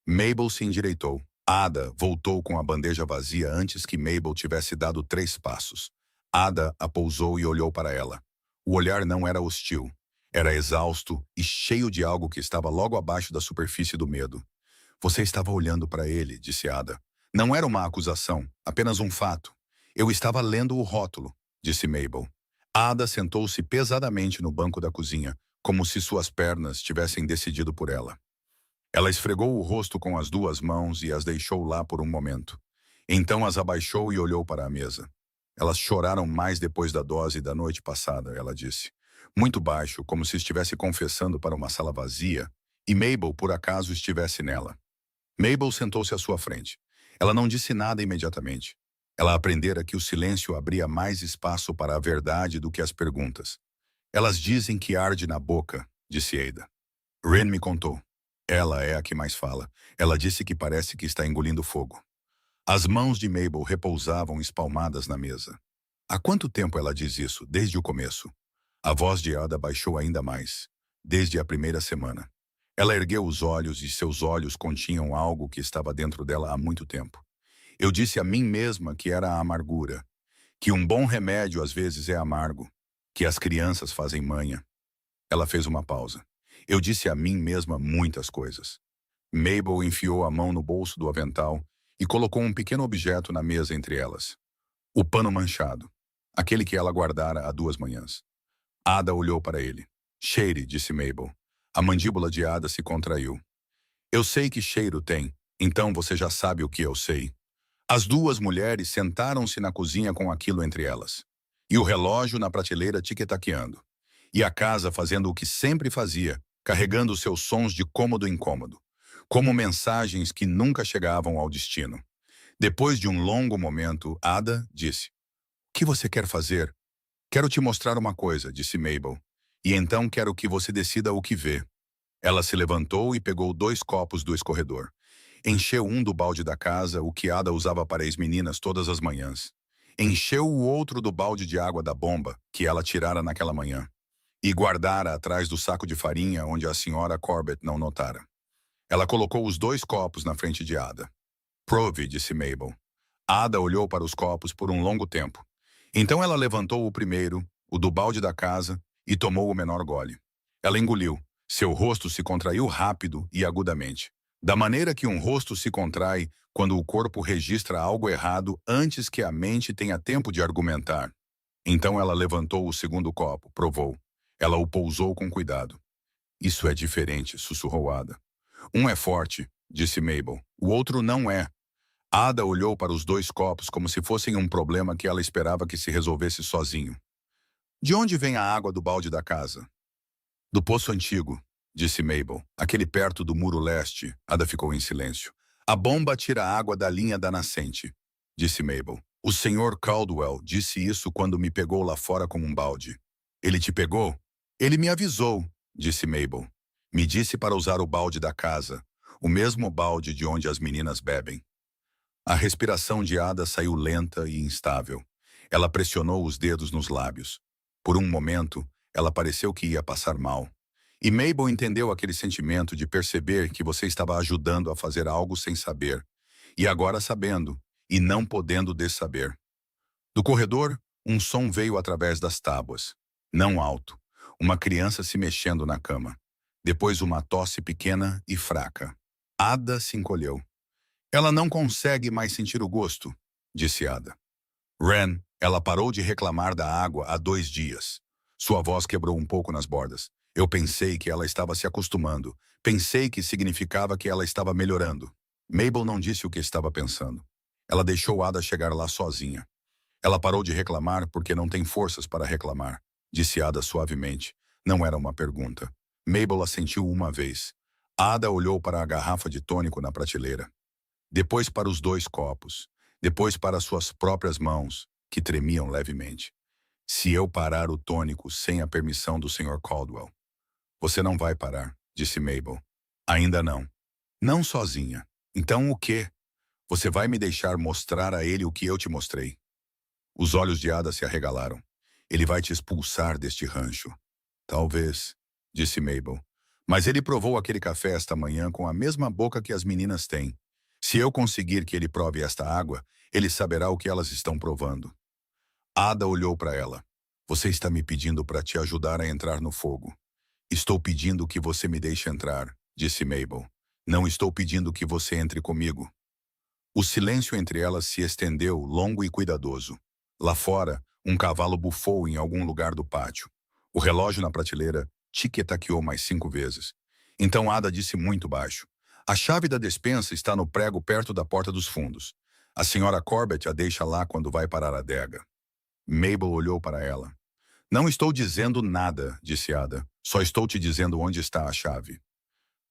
Speaker 1: Mabel se endireitou. Ada voltou com a bandeja vazia antes que Mabel tivesse dado 3 passos. Ada a pousou e olhou para ela. O olhar não era hostil. Era exausto e cheio de algo que estava logo abaixo da superfície do medo. Você estava olhando para ele, disse Ada. Não era uma acusação, apenas um fato. Eu estava lendo o rótulo, disse Mabel. Ada sentou-se pesadamente no banco da cozinha, como se suas pernas tivessem decidido por ela. Ela esfregou o rosto com as 2 mãos e as deixou lá por um momento. Então as abaixou e olhou para a mesa. Elas choraram mais depois da dose da noite passada, ela disse. Muito baixo, como se estivesse confessando para uma sala vazia, e Mabel, por acaso, estivesse nela. Mabel sentou-se à sua frente. Ela não disse nada imediatamente. Ela aprendera que o silêncio abria mais espaço para a verdade do que as perguntas. Elas dizem que arde na boca, disse Ada. Ren me contou. Ela é a que mais fala. Ela disse que parece que está engolindo fogo. As mãos de Mabel repousavam espalmadas na mesa. Há quanto tempo ela diz isso? Desde o começo. A voz de Ada baixou ainda mais. Desde a primeira semana. Ela ergueu os olhos e seus olhos continham algo que estava dentro dela há muito tempo. Eu disse a mim mesma que era a amargura. Que um bom remédio às vezes é amargo. Que as crianças fazem manha. Ela fez uma pausa. Eu disse a mim mesma muitas coisas. Mabel enfiou a mão no bolso do avental e colocou um pequeno objeto na mesa entre elas. O pano manchado. Aquele que ela guardara há 2 manhãs. Ada olhou para ele. Cheire, disse Mabel. A mandíbula de Ada se contraiu. Eu sei que cheiro tem, então você já sabe o que eu sei. As 2 mulheres sentaram-se na cozinha com aquilo entre elas. E o relógio na prateleira tic-taqueando. E a casa fazendo o que sempre fazia, carregando seus sons de cômodo em cômodo, como mensagens que nunca chegavam ao destino. Depois de um longo momento, Ada disse, O que você quer fazer? Quero te mostrar uma coisa, disse Mabel. E então quero que você decida o que vê. Ela se levantou e pegou 2 copos do escorredor. Encheu um do balde da casa, o que Ada usava para as meninas todas as manhãs. Encheu o outro do balde de água da bomba, que ela tirara naquela manhã, e guardara atrás do saco de farinha onde a senhora Corbett não notara. Ela colocou os 2 copos na frente de Ada. Prove, disse Mabel. Ada olhou para os copos por um longo tempo. Então ela levantou o primeiro, o do balde da casa, e tomou o menor gole. Ela engoliu. Seu rosto se contraiu rápido e agudamente, da maneira que um rosto se contrai quando o corpo registra algo errado antes que a mente tenha tempo de argumentar. Então ela levantou o segundo copo, provou. Ela o pousou com cuidado. Isso é diferente, sussurrou Ada. Um é forte, disse Mabel. O outro não é. Ada olhou para os 2 copos como se fossem um problema que ela esperava que se resolvesse sozinho. De onde vem a água do balde da casa? Do poço antigo, disse Mabel. Aquele perto do muro leste. Ada ficou em silêncio. A bomba tira a água da linha da nascente, disse Mabel. O Sr. Caldwell disse isso quando me pegou lá fora com um balde. Ele te pegou? Ele me avisou, disse Mabel. Me disse para usar o balde da casa, o mesmo balde de onde as meninas bebem. A respiração de Ada saiu lenta e instável. Ela pressionou os dedos nos lábios. Por um momento, ela pareceu que ia passar mal. E Mabel entendeu aquele sentimento de perceber que você estava ajudando a fazer algo sem saber, e agora sabendo, e não podendo dessaber. Do corredor, um som veio através das tábuas. Não alto. Uma criança se mexendo na cama. Depois uma tosse pequena e fraca. Ada se encolheu. Ela não consegue mais sentir o gosto, disse Ada. Wren, ela parou de reclamar da água há 2 dias. Sua voz quebrou um pouco nas bordas. Eu pensei que ela estava se acostumando. Pensei que significava que ela estava melhorando. Mabel não disse o que estava pensando. Ela deixou Ada chegar lá sozinha. Ela parou de reclamar porque não tem forças para reclamar, disse Ada suavemente. Não era uma pergunta. Mabel assentiu uma vez. Ada olhou para a garrafa de tônico na prateleira. Depois para os 2 copos. Depois para suas próprias mãos, que tremiam levemente. Se eu parar o tônico sem a permissão do Sr. Caldwell. Você não vai parar, disse Mabel. Ainda não. Não sozinha. Então o quê? Você vai me deixar mostrar a ele o que eu te mostrei. Os olhos de Ada se arregalaram. Ele vai te expulsar deste rancho. Talvez, disse Mabel. Mas ele provou aquele café esta manhã com a mesma boca que as meninas têm. Se eu conseguir que ele prove esta água, ele saberá o que elas estão provando. Ada olhou para ela. Você está me pedindo para te ajudar a entrar no fogo. Estou pedindo que você me deixe entrar, disse Mabel. Não estou pedindo que você entre comigo. O silêncio entre elas se estendeu, longo e cuidadoso. Lá fora, um cavalo bufou em algum lugar do pátio. O relógio na prateleira tic-taqueou mais 5 vezes. Então Ada disse muito baixo. A chave da despensa está no prego perto da porta dos fundos. A senhora Corbett a deixa lá quando vai parar a adega. Mabel olhou para ela. Não estou dizendo nada, disse Ada. Só estou te dizendo onde está a chave.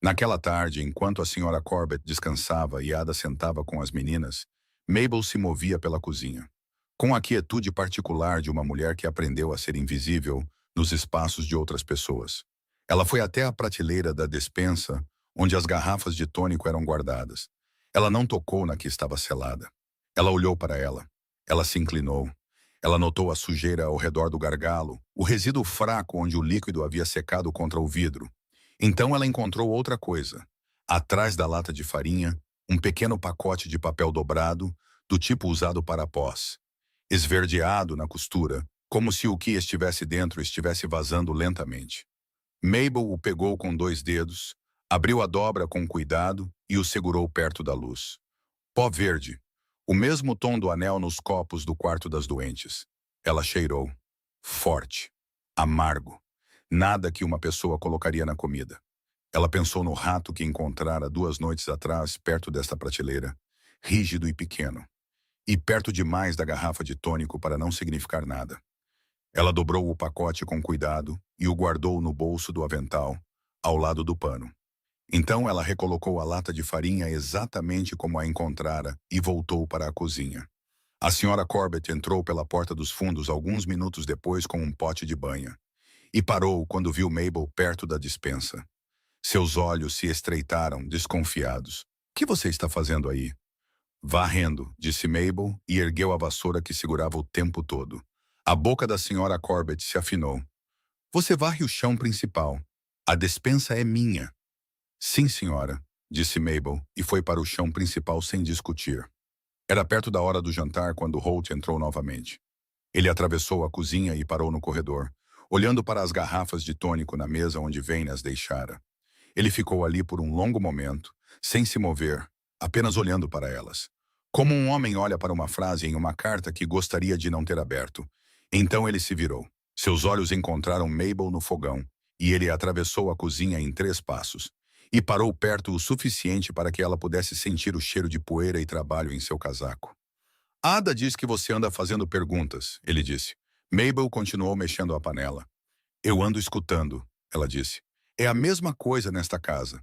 Speaker 1: Naquela tarde, enquanto a senhora Corbett descansava e Ada sentava com as meninas, Mabel se movia pela cozinha. Com a quietude particular de uma mulher que aprendeu a ser invisível nos espaços de outras pessoas. Ela foi até a prateleira da despensa, onde as garrafas de tônico eram guardadas. Ela não tocou na que estava selada. Ela olhou para ela. Ela se inclinou. Ela notou a sujeira ao redor do gargalo, o resíduo fraco onde o líquido havia secado contra o vidro. Então ela encontrou outra coisa. Atrás da lata de farinha, um pequeno pacote de papel dobrado, do tipo usado para pós. Esverdeado na costura, como se o que estivesse dentro estivesse vazando lentamente. Mabel o pegou com 2 dedos, abriu a dobra com cuidado e o segurou perto da luz. Pó verde, o mesmo tom do anel nos copos do quarto das doentes. Ela cheirou. Forte. Amargo. Nada que uma pessoa colocaria na comida. Ela pensou no rato que encontrara 2 noites atrás perto desta prateleira, rígido e pequeno, e perto demais da garrafa de tônico para não significar nada. Ela dobrou o pacote com cuidado e o guardou no bolso do avental, ao lado do pano. Então ela recolocou a lata de farinha exatamente como a encontrara e voltou para a cozinha. A senhora Corbett entrou pela porta dos fundos alguns minutos depois com um pote de banha. E parou quando viu Mabel perto da despensa. Seus olhos se estreitaram, desconfiados. O que você está fazendo aí? Varrendo, disse Mabel e ergueu a vassoura que segurava o tempo todo. A boca da senhora Corbett se afinou. Você varre o chão principal. A despensa é minha. Sim, senhora, disse Mabel e foi para o chão principal sem discutir. Era perto da hora do jantar quando Holt entrou novamente. Ele atravessou a cozinha e parou no corredor, olhando para as garrafas de tônico na mesa onde Vane as deixara. Ele ficou ali por um longo momento, sem se mover, apenas olhando para elas. Como um homem olha para uma frase em uma carta que gostaria de não ter aberto. Então ele se virou. Seus olhos encontraram Mabel no fogão, e ele atravessou a cozinha em 3 passos. E parou perto o suficiente para que ela pudesse sentir o cheiro de poeira e trabalho em seu casaco. Ada diz que você anda fazendo perguntas, ele disse. Mabel continuou mexendo a panela. Eu ando escutando, ela disse. É a mesma coisa nesta casa.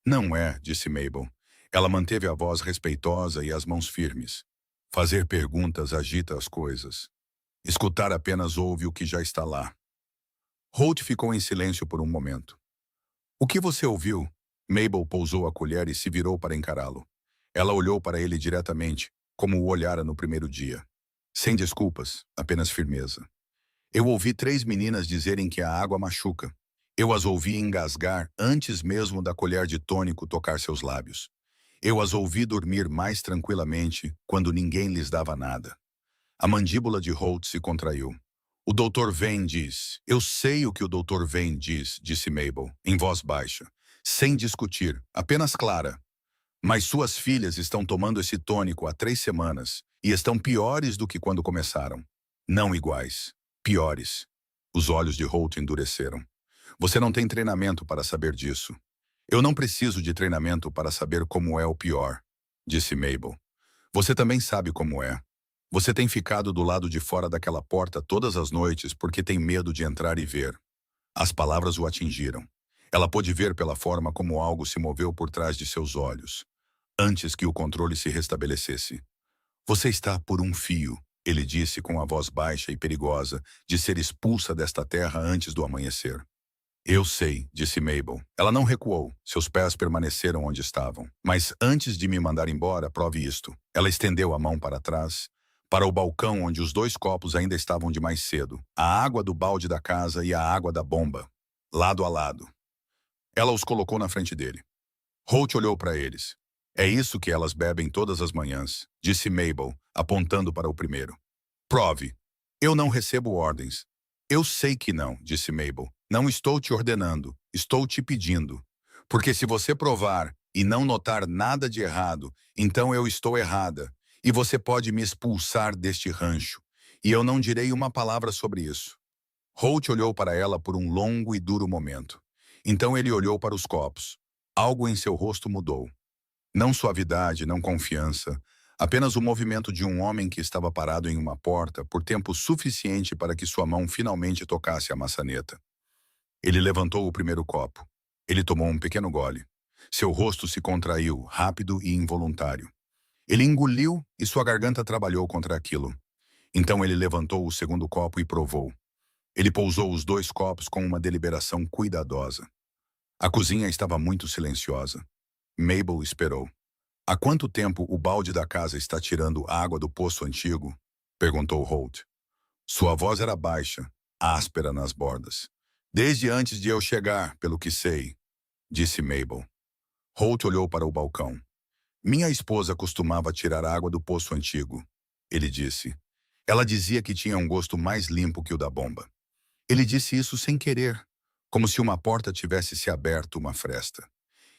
Speaker 1: Não é, disse Mabel. Ela manteve a voz respeitosa e as mãos firmes. Fazer perguntas agita as coisas. Escutar apenas ouve o que já está lá. Holt ficou em silêncio por um momento. O que você ouviu? Mabel pousou a colher e se virou para encará-lo. Ela olhou para ele diretamente, como o olhara no primeiro dia. Sem desculpas, apenas firmeza. Eu ouvi 3 meninas dizerem que a água machuca. Eu as ouvi engasgar antes mesmo da colher de tônico tocar seus lábios. Eu as ouvi dormir mais tranquilamente quando ninguém lhes dava nada. A mandíbula de Holt se contraiu. O Dr. Vane diz. Eu sei o que o Dr. Vane diz, disse Mabel, em voz baixa. Sem discutir, apenas clara. Mas suas filhas estão tomando esse tônico há 3 semanas e estão piores do que quando começaram. Não iguais. Piores. Os olhos de Holt endureceram. Você não tem treinamento para saber disso. Eu não preciso de treinamento para saber como é o pior, disse Mabel. Você também sabe como é. Você tem ficado do lado de fora daquela porta todas as noites porque tem medo de entrar e ver. As palavras o atingiram. Ela pôde ver pela forma como algo se moveu por trás de seus olhos, antes que o controle se restabelecesse. Você está por um fio, ele disse com a voz baixa e perigosa, de ser expulsa desta terra antes do amanhecer. Eu sei, disse Mabel. Ela não recuou, seus pés permaneceram onde estavam. Mas antes de me mandar embora, prove isto. Ela estendeu a mão para trás, para o balcão onde os 2 copos ainda estavam de mais cedo. A água do balde da casa e a água da bomba, lado a lado. Ela os colocou na frente dele. Holt olhou para eles. É isso que elas bebem todas as manhãs, disse Mabel, apontando para o primeiro. Prove. Eu não recebo ordens. Eu sei que não, disse Mabel. Não estou te ordenando, estou te pedindo. Porque se você provar e não notar nada de errado, então eu estou errada, e você pode me expulsar deste rancho, e eu não direi uma palavra sobre isso. Holt olhou para ela por um longo e duro momento. Então ele olhou para os copos. Algo em seu rosto mudou. Não suavidade, não confiança, apenas o movimento de um homem que estava parado em uma porta por tempo suficiente para que sua mão finalmente tocasse a maçaneta. Ele levantou o primeiro copo. Ele tomou um pequeno gole. Seu rosto se contraiu, rápido e involuntário. Ele engoliu e sua garganta trabalhou contra aquilo. Então ele levantou o segundo copo e provou. Ele pousou os 2 copos com uma deliberação cuidadosa. A cozinha estava muito silenciosa. Mabel esperou. Há quanto tempo o balde da casa está tirando água do poço antigo? Perguntou Holt. Sua voz era baixa, áspera nas bordas. Desde antes de eu chegar, pelo que sei, disse Mabel. Holt olhou para o balcão. Minha esposa costumava tirar água do poço antigo, ele disse. Ela dizia que tinha um gosto mais limpo que o da bomba. Ele disse isso sem querer, como se uma porta tivesse se aberto uma fresta.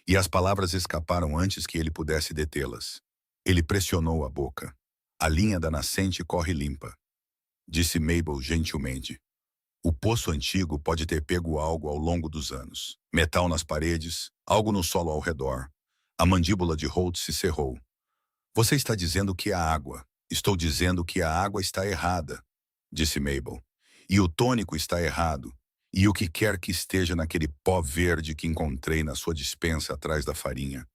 Speaker 1: E as palavras escaparam antes que ele pudesse detê-las. Ele pressionou a boca. A linha da nascente corre limpa, disse Mabel gentilmente. O poço antigo pode ter pego algo ao longo dos anos. Metal nas paredes, algo no solo ao redor. A mandíbula de Holt se cerrou. Você está dizendo que a água. Estou dizendo que a água está errada, disse Mabel. E o tônico está errado. E o que quer que esteja naquele pó verde que encontrei na sua despensa atrás da farinha.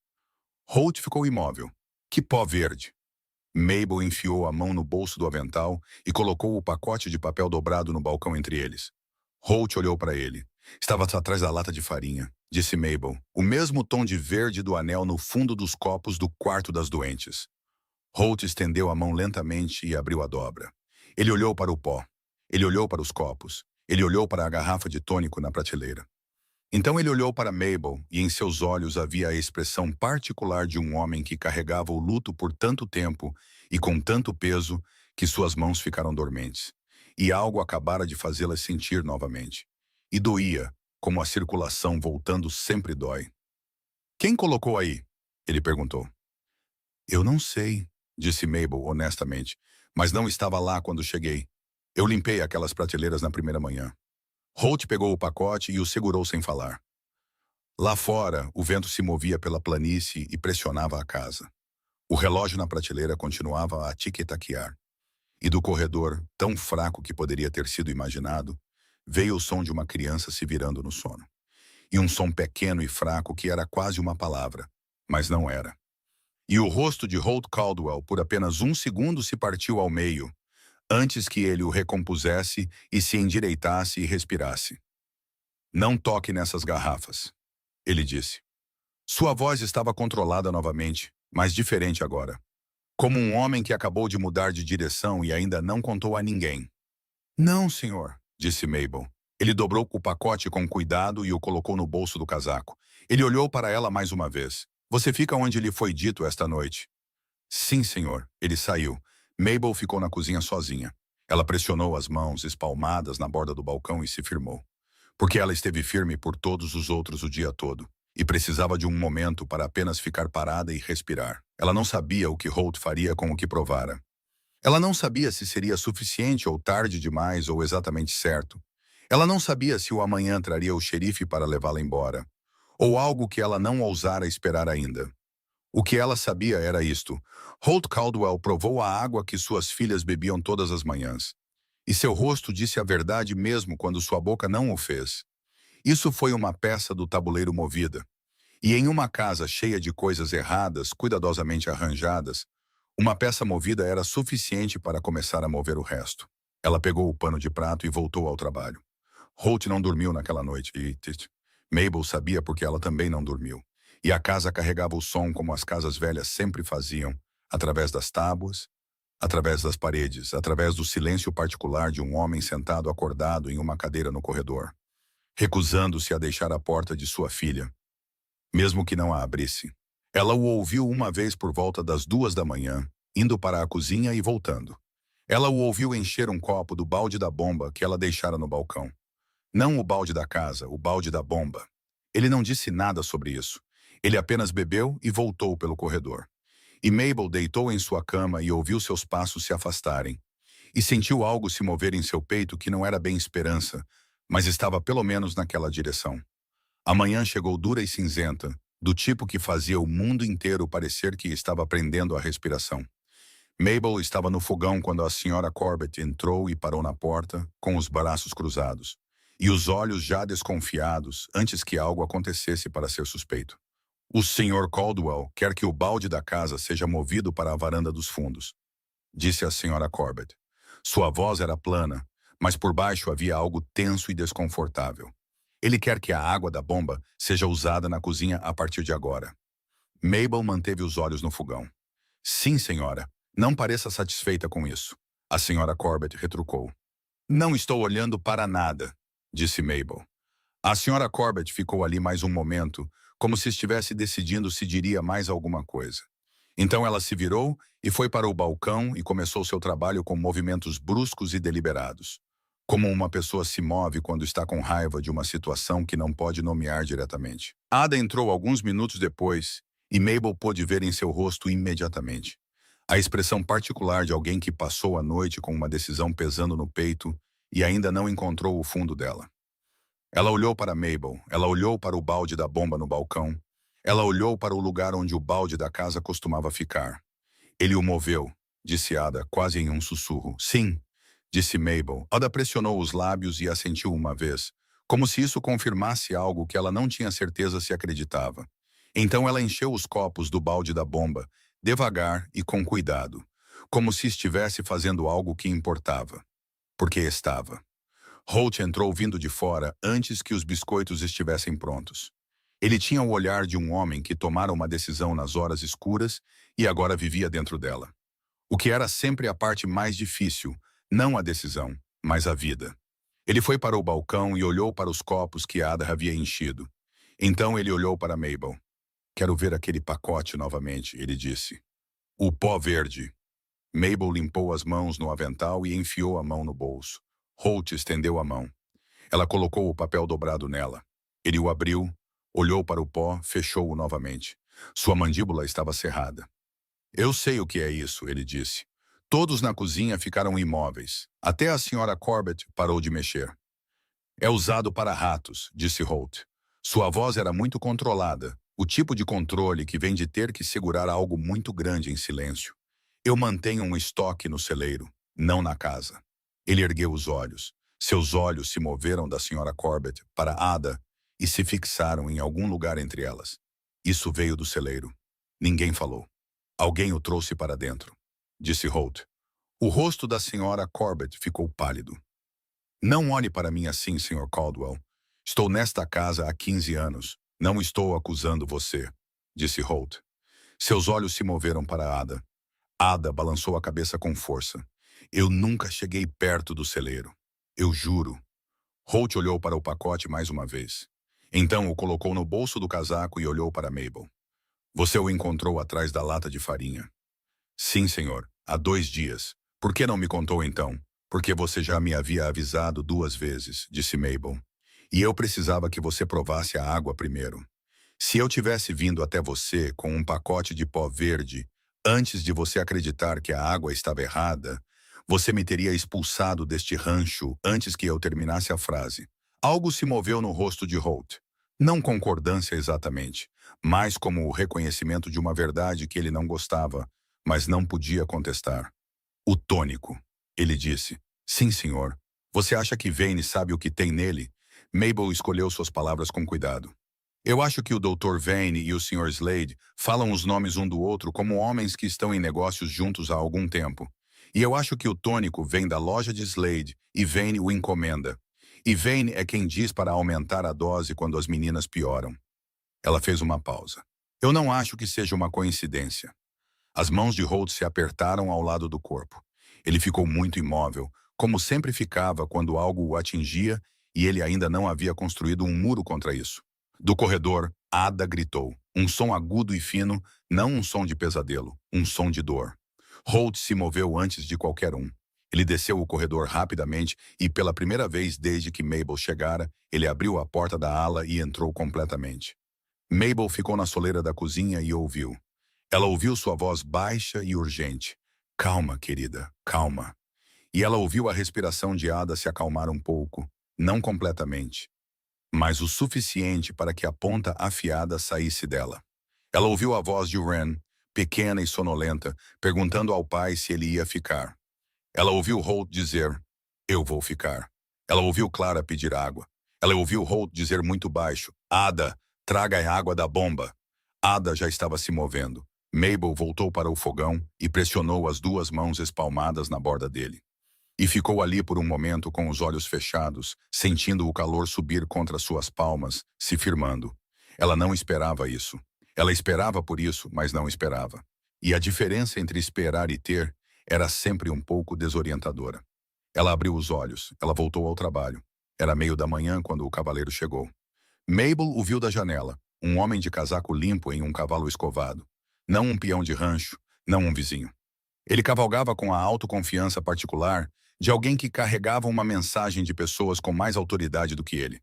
Speaker 1: Holt ficou imóvel. Que pó verde? Mabel enfiou a mão no bolso do avental e colocou o pacote de papel dobrado no balcão entre eles. Holt olhou para ele. Estava atrás da lata de farinha, disse Mabel, o mesmo tom de verde do anel no fundo dos copos do quarto das doentes. Holt estendeu a mão lentamente e abriu a dobra. Ele olhou para o pó. Ele olhou para os copos. Ele olhou para a garrafa de tônico na prateleira. Então ele olhou para Mabel e em seus olhos havia a expressão particular de um homem que carregava o luto por tanto tempo e com tanto peso que suas mãos ficaram dormentes. E algo acabara de fazê-las sentir novamente. E doía, como a circulação voltando sempre dói. Quem colocou aí? Ele perguntou. Eu não sei, disse Mabel honestamente, mas não estava lá quando cheguei. Eu limpei aquelas prateleiras na primeira manhã. Holt pegou o pacote e o segurou sem falar. Lá fora, o vento se movia pela planície e pressionava a casa. O relógio na prateleira continuava a tic-taquear. E do corredor, tão fraco que poderia ter sido imaginado, veio o som de uma criança se virando no sono. E um som pequeno e fraco que era quase uma palavra, mas não era. E o rosto de Holt Caldwell por apenas um segundo se partiu ao meio, antes que ele o recompusesse e se endireitasse e respirasse. Não toque nessas garrafas, ele disse. Sua voz estava controlada novamente, mas diferente agora. Como um homem que acabou de mudar de direção e ainda não contou a ninguém. Não, senhor, disse Mabel. Ele dobrou o pacote com cuidado e o colocou no bolso do casaco. Ele olhou para ela mais uma vez. Você fica onde lhe foi dito esta noite? Sim, senhor. Ele saiu. Mabel ficou na cozinha sozinha. Ela pressionou as mãos espalmadas na borda do balcão e se firmou. Porque ela esteve firme por todos os outros o dia todo. E precisava de um momento para apenas ficar parada e respirar. Ela não sabia o que Holt faria com o que provara. Ela não sabia se seria suficiente ou tarde demais ou exatamente certo. Ela não sabia se o amanhã traria o xerife para levá-la embora. Ou algo que ela não ousara esperar ainda. O que ela sabia era isto. Holt Caldwell provou a água que suas filhas bebiam todas as manhãs. E seu rosto disse a verdade mesmo quando sua boca não o fez. Isso foi uma peça do tabuleiro movida. E em uma casa cheia de coisas erradas, cuidadosamente arranjadas, uma peça movida era suficiente para começar a mover o resto. Ela pegou o pano de prato e voltou ao trabalho. Holt não dormiu naquela noite e Mabel sabia porque ela também não dormiu. E a casa carregava o som como as casas velhas sempre faziam, através das tábuas, através das paredes, através do silêncio particular de um homem sentado acordado em uma cadeira no corredor, recusando-se a deixar a porta de sua filha, mesmo que não a abrisse. Ela o ouviu uma vez por volta das 2 da manhã, indo para a cozinha e voltando. Ela o ouviu encher um copo do balde da bomba que ela deixara no balcão. Não o balde da casa, o balde da bomba. Ele não disse nada sobre isso. Ele apenas bebeu e voltou pelo corredor. E Mabel deitou em sua cama e ouviu seus passos se afastarem. E sentiu algo se mover em seu peito que não era bem esperança, mas estava pelo menos naquela direção. A manhã chegou dura e cinzenta, do tipo que fazia o mundo inteiro parecer que estava prendendo a respiração. Mabel estava no fogão quando a senhora Corbett entrou e parou na porta, com os braços cruzados, e os olhos já desconfiados antes que algo acontecesse para ser suspeito. O Sr. Caldwell quer que o balde da casa seja movido para a varanda dos fundos, disse a senhora Corbett. Sua voz era plana, mas por baixo havia algo tenso e desconfortável. Ele quer que a água da bomba seja usada na cozinha a partir de agora. Mabel manteve os olhos no fogão. Sim, senhora. Não pareça satisfeita com isso. A senhora Corbett retrucou. Não estou olhando para nada, disse Mabel. A senhora Corbett ficou ali mais um momento, como se estivesse decidindo se diria mais alguma coisa. Então ela se virou e foi para o balcão e começou seu trabalho com movimentos bruscos e deliberados. Como uma pessoa se move quando está com raiva de uma situação que não pode nomear diretamente. Ada entrou alguns minutos depois e Mabel pôde ver em seu rosto imediatamente a expressão particular de alguém que passou a noite com uma decisão pesando no peito e ainda não encontrou o fundo dela. Ela olhou para Mabel, ela olhou para o balde da bomba no balcão, ela olhou para o lugar onde o balde da casa costumava ficar. Ele o moveu, disse Ada, quase em um sussurro. Sim, disse Mabel. Ada pressionou os lábios e assentiu uma vez, como se isso confirmasse algo que ela não tinha certeza se acreditava. Então ela encheu os copos do balde da bomba, devagar e com cuidado, como se estivesse fazendo algo que importava. Porque estava. Holt entrou vindo de fora antes que os biscoitos estivessem prontos. Ele tinha o olhar de um homem que tomara uma decisão nas horas escuras e agora vivia dentro dela. O que era sempre a parte mais difícil, não a decisão, mas a vida. Ele foi para o balcão e olhou para os copos que Ada havia enchido. Então ele olhou para Mabel. Quero ver aquele pacote novamente, ele disse. O pó verde. Mabel limpou as mãos no avental e enfiou a mão no bolso. Holt estendeu a mão. Ela colocou o papel dobrado nela. Ele o abriu, olhou para o pó, fechou-o novamente. Sua mandíbula estava cerrada. Eu sei o que é isso, ele disse. Todos na cozinha ficaram imóveis. Até a senhora Corbett parou de mexer. É usado para ratos, disse Holt. Sua voz era muito controlada, o tipo de controle que vem de ter que segurar algo muito grande em silêncio. Eu mantenho um estoque no celeiro, não na casa. Ele ergueu os olhos. Seus olhos se moveram da senhora Corbett para Ada e se fixaram em algum lugar entre elas. Isso veio do celeiro. Ninguém falou. Alguém o trouxe para dentro, disse Holt. O rosto da senhora Corbett ficou pálido. Não olhe para mim assim, Sr. Caldwell. Estou nesta casa há 15 anos. Não estou acusando você, disse Holt. Seus olhos se moveram para Ada. Ada balançou a cabeça com força. Eu nunca cheguei perto do celeiro. Eu juro. Holt olhou para o pacote mais uma vez. Então o colocou no bolso do casaco e olhou para Mabel. Você o encontrou atrás da lata de farinha. Sim, senhor. Há 2 dias. Por que não me contou então? Porque você já me havia avisado 2 vezes, disse Mabel. E eu precisava que você provasse a água primeiro. Se eu tivesse vindo até você com um pacote de pó verde, antes de você acreditar que a água estava errada, você me teria expulsado deste rancho antes que eu terminasse a frase. Algo se moveu no rosto de Holt. Não concordância exatamente, mas como o reconhecimento de uma verdade que ele não gostava, mas não podia contestar. O tônico, ele disse. Sim, senhor. Você acha que Vane sabe o que tem nele? Mabel escolheu suas palavras com cuidado. Eu acho que o Dr. Vane e o Sr. Slade falam os nomes um do outro como homens que estão em negócios juntos há algum tempo. E eu acho que o tônico vem da loja de Slade e Vane o encomenda. E Vane é quem diz para aumentar a dose quando as meninas pioram. Ela fez uma pausa. Eu não acho que seja uma coincidência. As mãos de Holt se apertaram ao lado do corpo. Ele ficou muito imóvel, como sempre ficava quando algo o atingia e ele ainda não havia construído um muro contra isso. Do corredor, Ada gritou. Um som agudo e fino, não um som de pesadelo, um som de dor. Holt se moveu antes de qualquer um. Ele desceu o corredor rapidamente e, pela primeira vez desde que Mabel chegara, ele abriu a porta da ala e entrou completamente. Mabel ficou na soleira da cozinha e ouviu. Ela ouviu sua voz baixa e urgente. Calma, querida, calma. E ela ouviu a respiração de Ada se acalmar um pouco, não completamente, mas o suficiente para que a ponta afiada saísse dela. Ela ouviu a voz de Wren, pequena e sonolenta, perguntando ao pai se ele ia ficar. Ela ouviu Holt dizer, eu vou ficar. Ela ouviu Clara pedir água. Ela ouviu Holt dizer muito baixo, Ada, traga a água da bomba. Ada já estava se movendo. Mabel voltou para o fogão e pressionou as 2 mãos espalmadas na borda dele. E ficou ali por um momento com os olhos fechados, sentindo o calor subir contra suas palmas, se firmando. Ela não esperava isso. Ela esperava por isso, mas não esperava. E a diferença entre esperar e ter era sempre um pouco desorientadora. Ela abriu os olhos, ela voltou ao trabalho. Era meio da manhã quando o cavaleiro chegou. Mabel o viu da janela, um homem de casaco limpo em um cavalo escovado. Não um peão de rancho, não um vizinho. Ele cavalgava com a autoconfiança particular de alguém que carregava uma mensagem de pessoas com mais autoridade do que ele.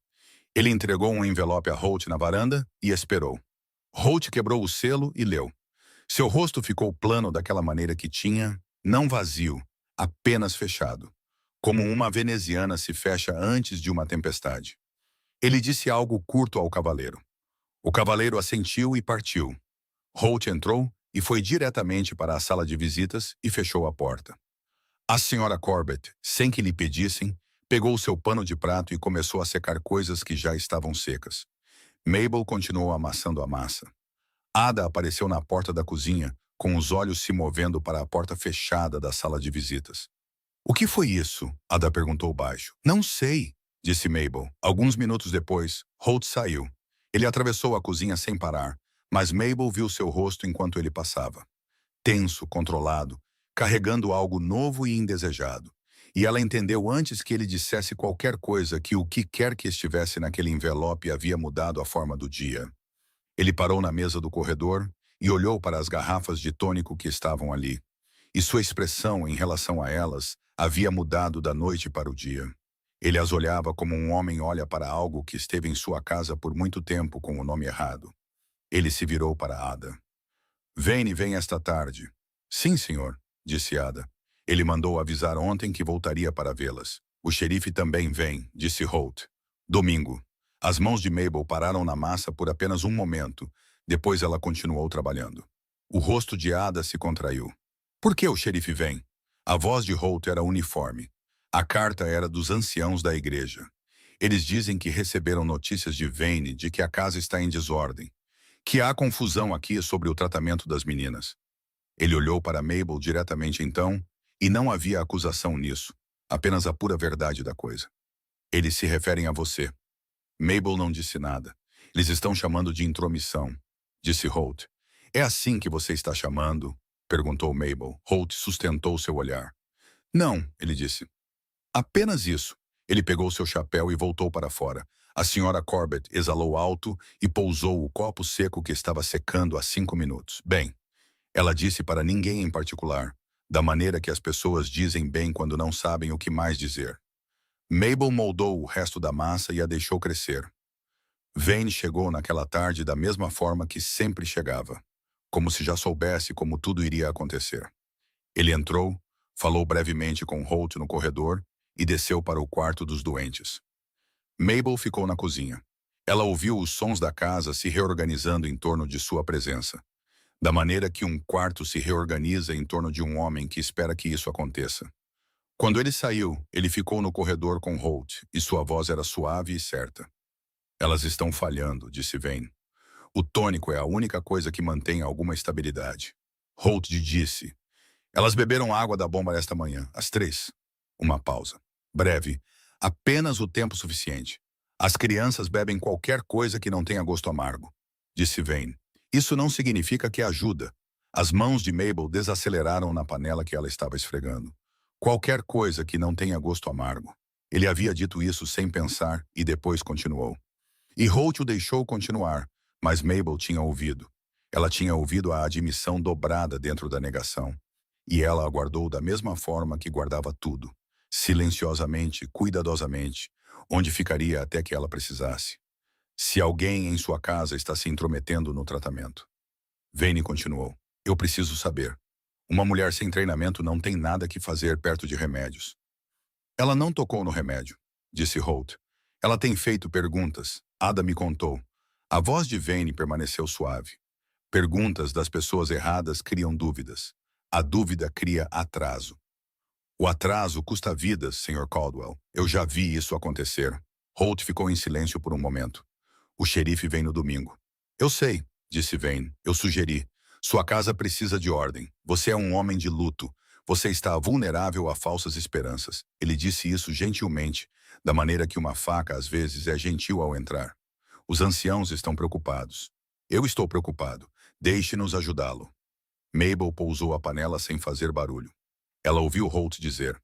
Speaker 1: Ele entregou um envelope a Holt na varanda e esperou. Holt quebrou o selo e leu. Seu rosto ficou plano daquela maneira que tinha, não vazio, apenas fechado, como uma veneziana se fecha antes de uma tempestade. Ele disse algo curto ao cavaleiro. O cavaleiro assentiu e partiu. Holt entrou e foi diretamente para a sala de visitas e fechou a porta. A senhora Corbett, sem que lhe pedissem, pegou seu pano de prato e começou a secar coisas que já estavam secas. Mabel continuou amassando a massa. Ada apareceu na porta da cozinha, com os olhos se movendo para a porta fechada da sala de visitas. O que foi isso? Ada perguntou baixo. Não sei. disse Mabel. Alguns minutos depois, Holt saiu. Ele atravessou a cozinha sem parar, mas Mabel viu seu rosto enquanto ele passava. Tenso, controlado, carregando algo novo e indesejado. E ela entendeu antes que ele dissesse qualquer coisa que o que quer que estivesse naquele envelope havia mudado a forma do dia. Ele parou na mesa do corredor e olhou para as garrafas de tônico que estavam ali. E sua expressão em relação a elas havia mudado da noite para o dia. Ele as olhava como um homem olha para algo que esteve em sua casa por muito tempo com o nome errado. Ele se virou para Ada. Vane vem esta tarde. Sim, senhor, disse Ada. Ele mandou avisar ontem que voltaria para vê-las. O xerife também vem, disse Holt. Domingo. As mãos de Mabel pararam na massa por apenas um momento. Depois ela continuou trabalhando. O rosto de Ada se contraiu. Por que o xerife vem? A voz de Holt era uniforme. A carta era dos anciãos da igreja. Eles dizem que receberam notícias de Vane de que a casa está em desordem, que há confusão aqui sobre o tratamento das meninas. Ele olhou para Mabel diretamente então, e não havia acusação nisso, apenas a pura verdade da coisa. Eles se referem a você. Mabel não disse nada. Eles estão chamando de intromissão, disse Holt. É assim que você está chamando? Perguntou Mabel. Holt sustentou seu olhar. Não, ele disse. Apenas isso. Ele pegou seu chapéu e voltou para fora. A senhora Corbett exalou alto e pousou o copo seco que estava secando há 5 minutos. Bem, ela disse para ninguém em particular, da maneira que as pessoas dizem bem quando não sabem o que mais dizer. Mabel moldou o resto da massa e a deixou crescer. Vane chegou naquela tarde da mesma forma que sempre chegava, como se já soubesse como tudo iria acontecer. Ele entrou, falou brevemente com Holt no corredor e desceu para o quarto dos doentes. Mabel ficou na cozinha. Ela ouviu os sons da casa se reorganizando em torno de sua presença, da maneira que um quarto se reorganiza em torno de um homem que espera que isso aconteça. Quando ele saiu, ele ficou no corredor com Holt, e sua voz era suave e certa. Elas estão falhando, disse Vane. O tônico é a única coisa que mantém alguma estabilidade. Holt disse. Elas beberam água da bomba esta manhã, às 3. Uma pausa. Breve. Apenas o tempo suficiente. As crianças bebem qualquer coisa que não tenha gosto amargo, disse Vane. Isso não significa que ajuda. As mãos de Mabel desaceleraram na panela que ela estava esfregando. Qualquer coisa que não tenha gosto amargo. Ele havia dito isso sem pensar e depois continuou. E Holt o deixou continuar, mas Mabel tinha ouvido. Ela tinha ouvido a admissão dobrada dentro da negação. E ela aguardou da mesma forma que guardava tudo. Silenciosamente, cuidadosamente, onde ficaria até que ela precisasse. Se alguém em sua casa está se intrometendo no tratamento. Vane continuou. Eu preciso saber. Uma mulher sem treinamento não tem nada que fazer perto de remédios. Ela não tocou no remédio, disse Holt. Ela tem feito perguntas. Ada me contou. A voz de Vane permaneceu suave. Perguntas das pessoas erradas criam dúvidas. A dúvida cria atraso. O atraso custa vidas, Sr. Caldwell. Eu já vi isso acontecer. Holt ficou em silêncio por um momento. O xerife vem no domingo. Eu sei, disse Vane. Eu sugeri. Sua casa precisa de ordem. Você é um homem de luto. Você está vulnerável a falsas esperanças. Ele disse isso gentilmente, da maneira que uma faca às vezes é gentil ao entrar. Os anciãos estão preocupados. Eu estou preocupado. Deixe-nos ajudá-lo. Mabel pousou a panela sem fazer barulho. Ela ouviu Holt dizer.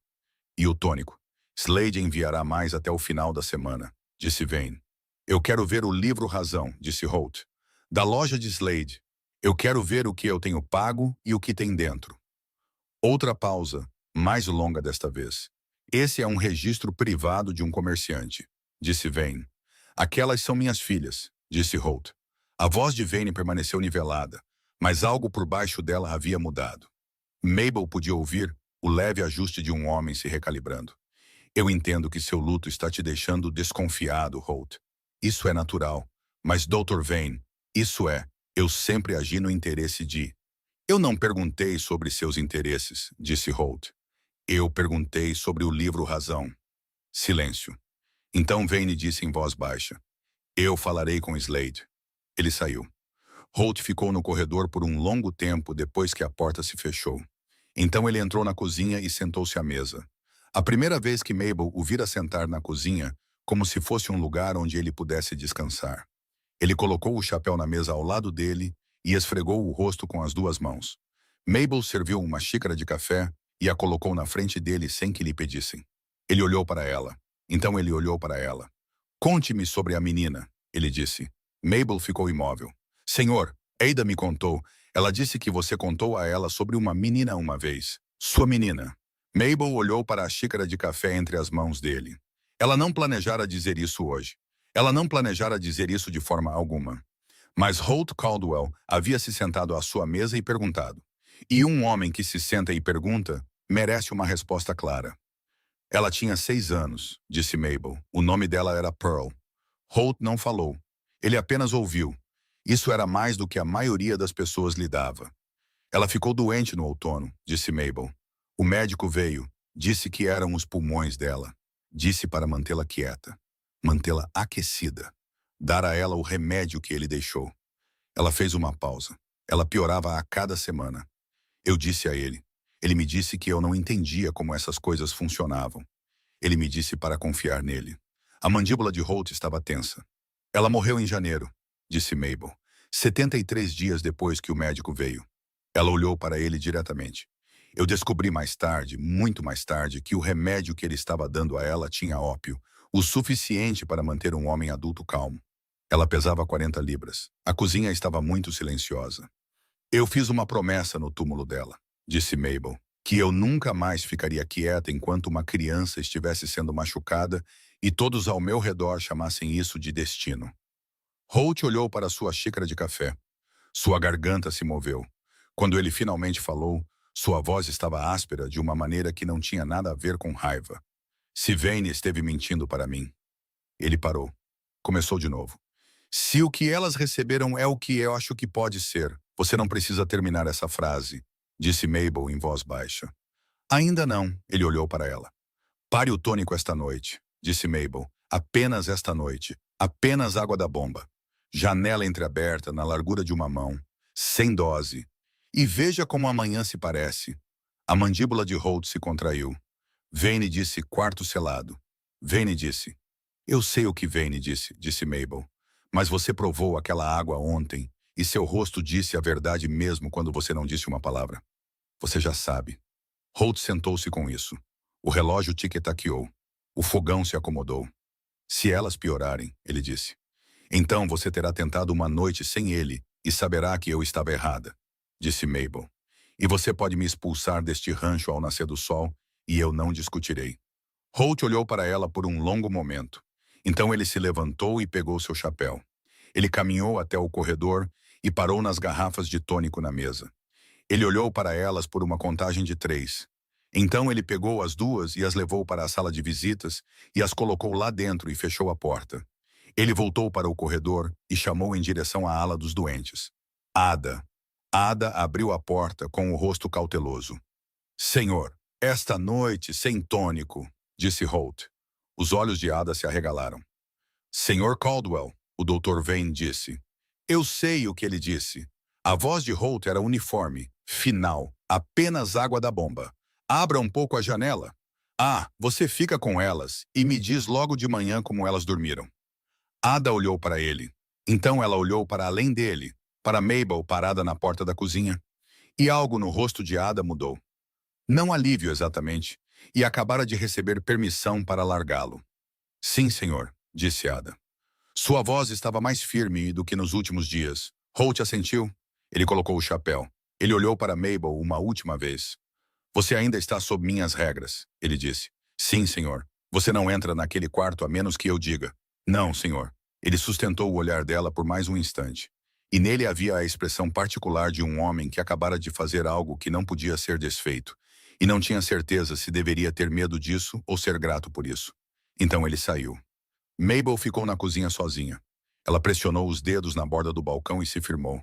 Speaker 1: E o tônico? Slade enviará mais até o final da semana, disse Vane. Eu quero ver o livro Razão, disse Holt. Da loja de Slade. Eu quero ver o que eu tenho pago e o que tem dentro. Outra pausa, mais longa desta vez. Esse é um registro privado de um comerciante, disse Vane. Aquelas são minhas filhas, disse Holt. A voz de Vane permaneceu nivelada, mas algo por baixo dela havia mudado. Mabel podia ouvir o leve ajuste de um homem se recalibrando. Eu entendo que seu luto está te deixando desconfiado, Holt. Isso é natural. Mas, Dr. Vane, isso é, eu sempre agi no interesse de... Eu não perguntei sobre seus interesses, disse Holt. Eu perguntei sobre o livro Razão. Silêncio. Então Vane disse em voz baixa. Eu falarei com Slade. Ele saiu. Holt ficou no corredor por um longo tempo depois que a porta se fechou. Então ele entrou na cozinha e sentou-se à mesa. A primeira vez que Mabel o vira sentar na cozinha como se fosse um lugar onde ele pudesse descansar. Ele colocou o chapéu na mesa ao lado dele e esfregou o rosto com as duas mãos. Mabel serviu uma xícara de café e a colocou na frente dele sem que lhe pedissem. Ele olhou para ela. Então ele olhou para ela. Conte-me sobre a menina, ele disse. Mabel ficou imóvel. Senhor, Ada me contou. Ela disse que você contou a ela sobre uma menina uma vez. Sua menina. Mabel olhou para a xícara de café entre as mãos dele. Ela não planejara dizer isso hoje. Ela não planejara dizer isso de forma alguma. Mas Holt Caldwell havia se sentado à sua mesa e perguntado. E um homem que se senta e pergunta merece uma resposta clara. Ela tinha 6 anos, disse Mabel. O nome dela era Pearl. Holt não falou. Ele apenas ouviu. Isso era mais do que a maioria das pessoas lhe dava. Ela ficou doente no outono, disse Mabel. O médico veio, disse que eram os pulmões dela. Disse para mantê-la quieta, mantê-la aquecida, dar a ela o remédio que ele deixou. Ela fez uma pausa. Ela piorava a cada semana. Eu disse a ele. Ele me disse que eu não entendia como essas coisas funcionavam. Ele me disse para confiar nele. A mandíbula de Holt estava tensa. Ela morreu em janeiro, disse Mabel, 73 dias depois que o médico veio. Ela olhou para ele diretamente. Eu descobri mais tarde, muito mais tarde, que o remédio que ele estava dando a ela tinha ópio, o suficiente para manter um homem adulto calmo. Ela pesava 40 libras. A cozinha estava muito silenciosa. Eu fiz uma promessa no túmulo dela, disse Mabel, que eu nunca mais ficaria quieta enquanto uma criança estivesse sendo machucada e todos ao meu redor chamassem isso de destino. Holt olhou para sua xícara de café. Sua garganta se moveu. Quando ele finalmente falou, sua voz estava áspera de uma maneira que não tinha nada a ver com raiva. Se Vane esteve mentindo para mim. Ele parou. Começou de novo. Se o que elas receberam é o que eu acho que pode ser, você não precisa terminar essa frase, disse Mabel em voz baixa. Ainda não, ele olhou para ela. Pare o tônico esta noite, disse Mabel. Apenas esta noite. Apenas água da bomba. Janela entreaberta na largura de uma mão. Sem dose. E veja como amanhã se parece. A mandíbula de Holt se contraiu. Vane disse quarto selado. Vane disse. Eu sei o que Vane disse, disse Mabel. Mas você provou aquela água ontem e seu rosto disse a verdade mesmo quando você não disse uma palavra. Você já sabe. Holt sentou-se com isso. O relógio tic-taqueou. O fogão se acomodou. Se elas piorarem, ele disse. Então você terá tentado uma noite sem ele e saberá que eu estava errada, disse Mabel. E você pode me expulsar deste rancho ao nascer do sol e eu não discutirei. Holt olhou para ela por um longo momento. Então ele se levantou e pegou seu chapéu. Ele caminhou até o corredor e parou nas garrafas de tônico na mesa. Ele olhou para elas por uma contagem de 3. Então ele pegou as duas e as levou para a sala de visitas e as colocou lá dentro e fechou a porta. Ele voltou para o corredor e chamou em direção à ala dos doentes. Ada. Ada abriu a porta com o rosto cauteloso. Senhor, esta noite sem tônico, disse Holt. Os olhos de Ada se arregalaram. Senhor Caldwell, o Dr. Vane disse. Eu sei o que ele disse. A voz de Holt era uniforme, final, apenas água da bomba. Abra um pouco a janela. Ah, você fica com elas e me diz logo de manhã como elas dormiram. Ada olhou para ele. Então ela olhou para além dele, para Mabel parada na porta da cozinha. E algo no rosto de Ada mudou. Não alívio exatamente, e acabara de receber permissão para largá-lo. Sim, senhor, disse Ada. Sua voz estava mais firme do que nos últimos dias. Holt assentiu. Ele colocou o chapéu. Ele olhou para Mabel uma última vez. Você ainda está sob minhas regras, ele disse. Sim, senhor. Você não entra naquele quarto a menos que eu diga. Não, senhor. Ele sustentou o olhar dela por mais um instante. E nele havia a expressão particular de um homem que acabara de fazer algo que não podia ser desfeito. E não tinha certeza se deveria ter medo disso ou ser grato por isso. Então ele saiu. Mabel ficou na cozinha sozinha. Ela pressionou os dedos na borda do balcão e se firmou.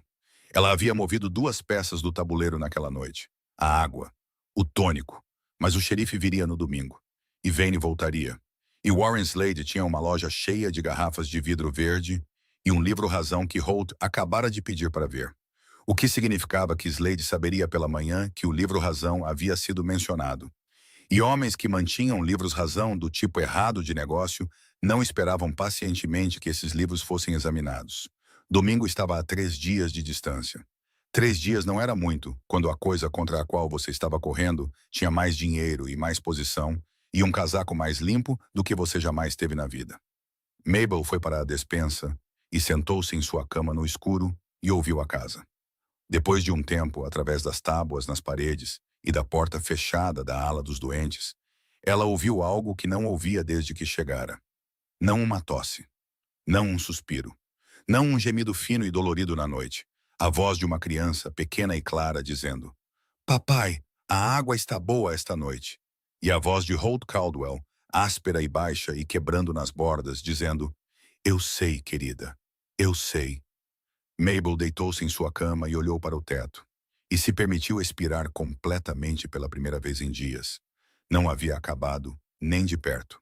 Speaker 1: Ela havia movido 2 peças do tabuleiro naquela noite. A água. O tônico. Mas o xerife viria no domingo. E Vane voltaria. E Warren Slade tinha uma loja cheia de garrafas de vidro verde e um livro-razão que Holt acabara de pedir para ver. O que significava que Slade saberia pela manhã que o livro-razão havia sido mencionado. E homens que mantinham livros-razão do tipo errado de negócio não esperavam pacientemente que esses livros fossem examinados. Domingo estava a 3 dias de distância. 3 dias não era muito, quando a coisa contra a qual você estava correndo tinha mais dinheiro e mais posição, e um casaco mais limpo do que você jamais teve na vida. Mabel foi para a despensa e sentou-se em sua cama no escuro e ouviu a casa. Depois de um tempo, através das tábuas nas paredes e da porta fechada da ala dos doentes, ela ouviu algo que não ouvia desde que chegara. Não uma tosse, não um suspiro, não um gemido fino e dolorido na noite. A voz de uma criança, pequena e clara, dizendo: "Papai, a água está boa esta noite." E a voz de Holt Caldwell, áspera e baixa e quebrando nas bordas, dizendo: "Eu sei, querida, eu sei." Mabel deitou-se em sua cama e olhou para o teto. E se permitiu expirar completamente pela primeira vez em dias. Não havia acabado, nem de perto.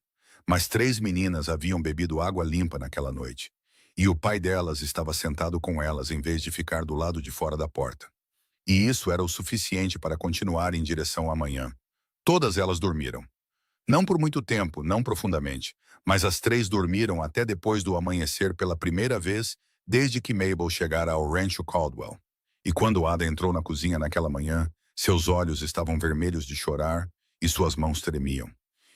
Speaker 1: Mas 3 meninas haviam bebido água limpa naquela noite. E o pai delas estava sentado com elas em vez de ficar do lado de fora da porta. E isso era o suficiente para continuar em direção à manhã. Todas elas dormiram. Não por muito tempo, não profundamente, mas as 3 dormiram até depois do amanhecer pela primeira vez desde que Mabel chegara ao Rancho Caldwell. E quando Ada entrou na cozinha naquela manhã, seus olhos estavam vermelhos de chorar e suas mãos tremiam.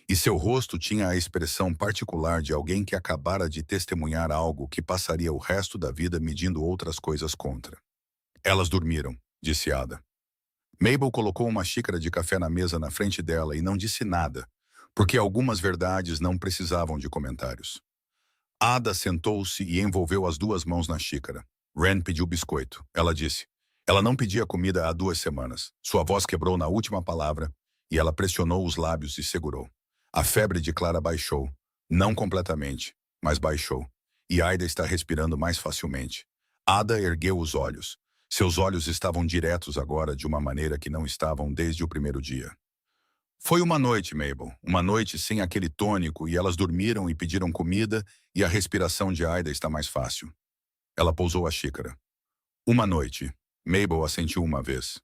Speaker 1: E seu rosto tinha a expressão particular de alguém que acabara de testemunhar algo que passaria o resto da vida medindo outras coisas contra. "Elas dormiram", disse Ada. Mabel colocou uma xícara de café na mesa na frente dela e não disse nada, porque algumas verdades não precisavam de comentários. Ada sentou-se e envolveu as 2 mãos na xícara. Wren pediu biscoito. Ela disse. Ela não pedia comida há 2 semanas. Sua voz quebrou na última palavra e ela pressionou os lábios e segurou. A febre de Clara baixou. Não completamente, mas baixou. E Aida está respirando mais facilmente. Ada ergueu os olhos. Seus olhos estavam diretos agora de uma maneira que não estavam desde o primeiro dia. "Foi uma noite, Mabel. Uma noite sem aquele tônico e elas dormiram e pediram comida e a respiração de Aida está mais fácil." Ela pousou a xícara. "Uma noite." Mabel assentiu uma vez.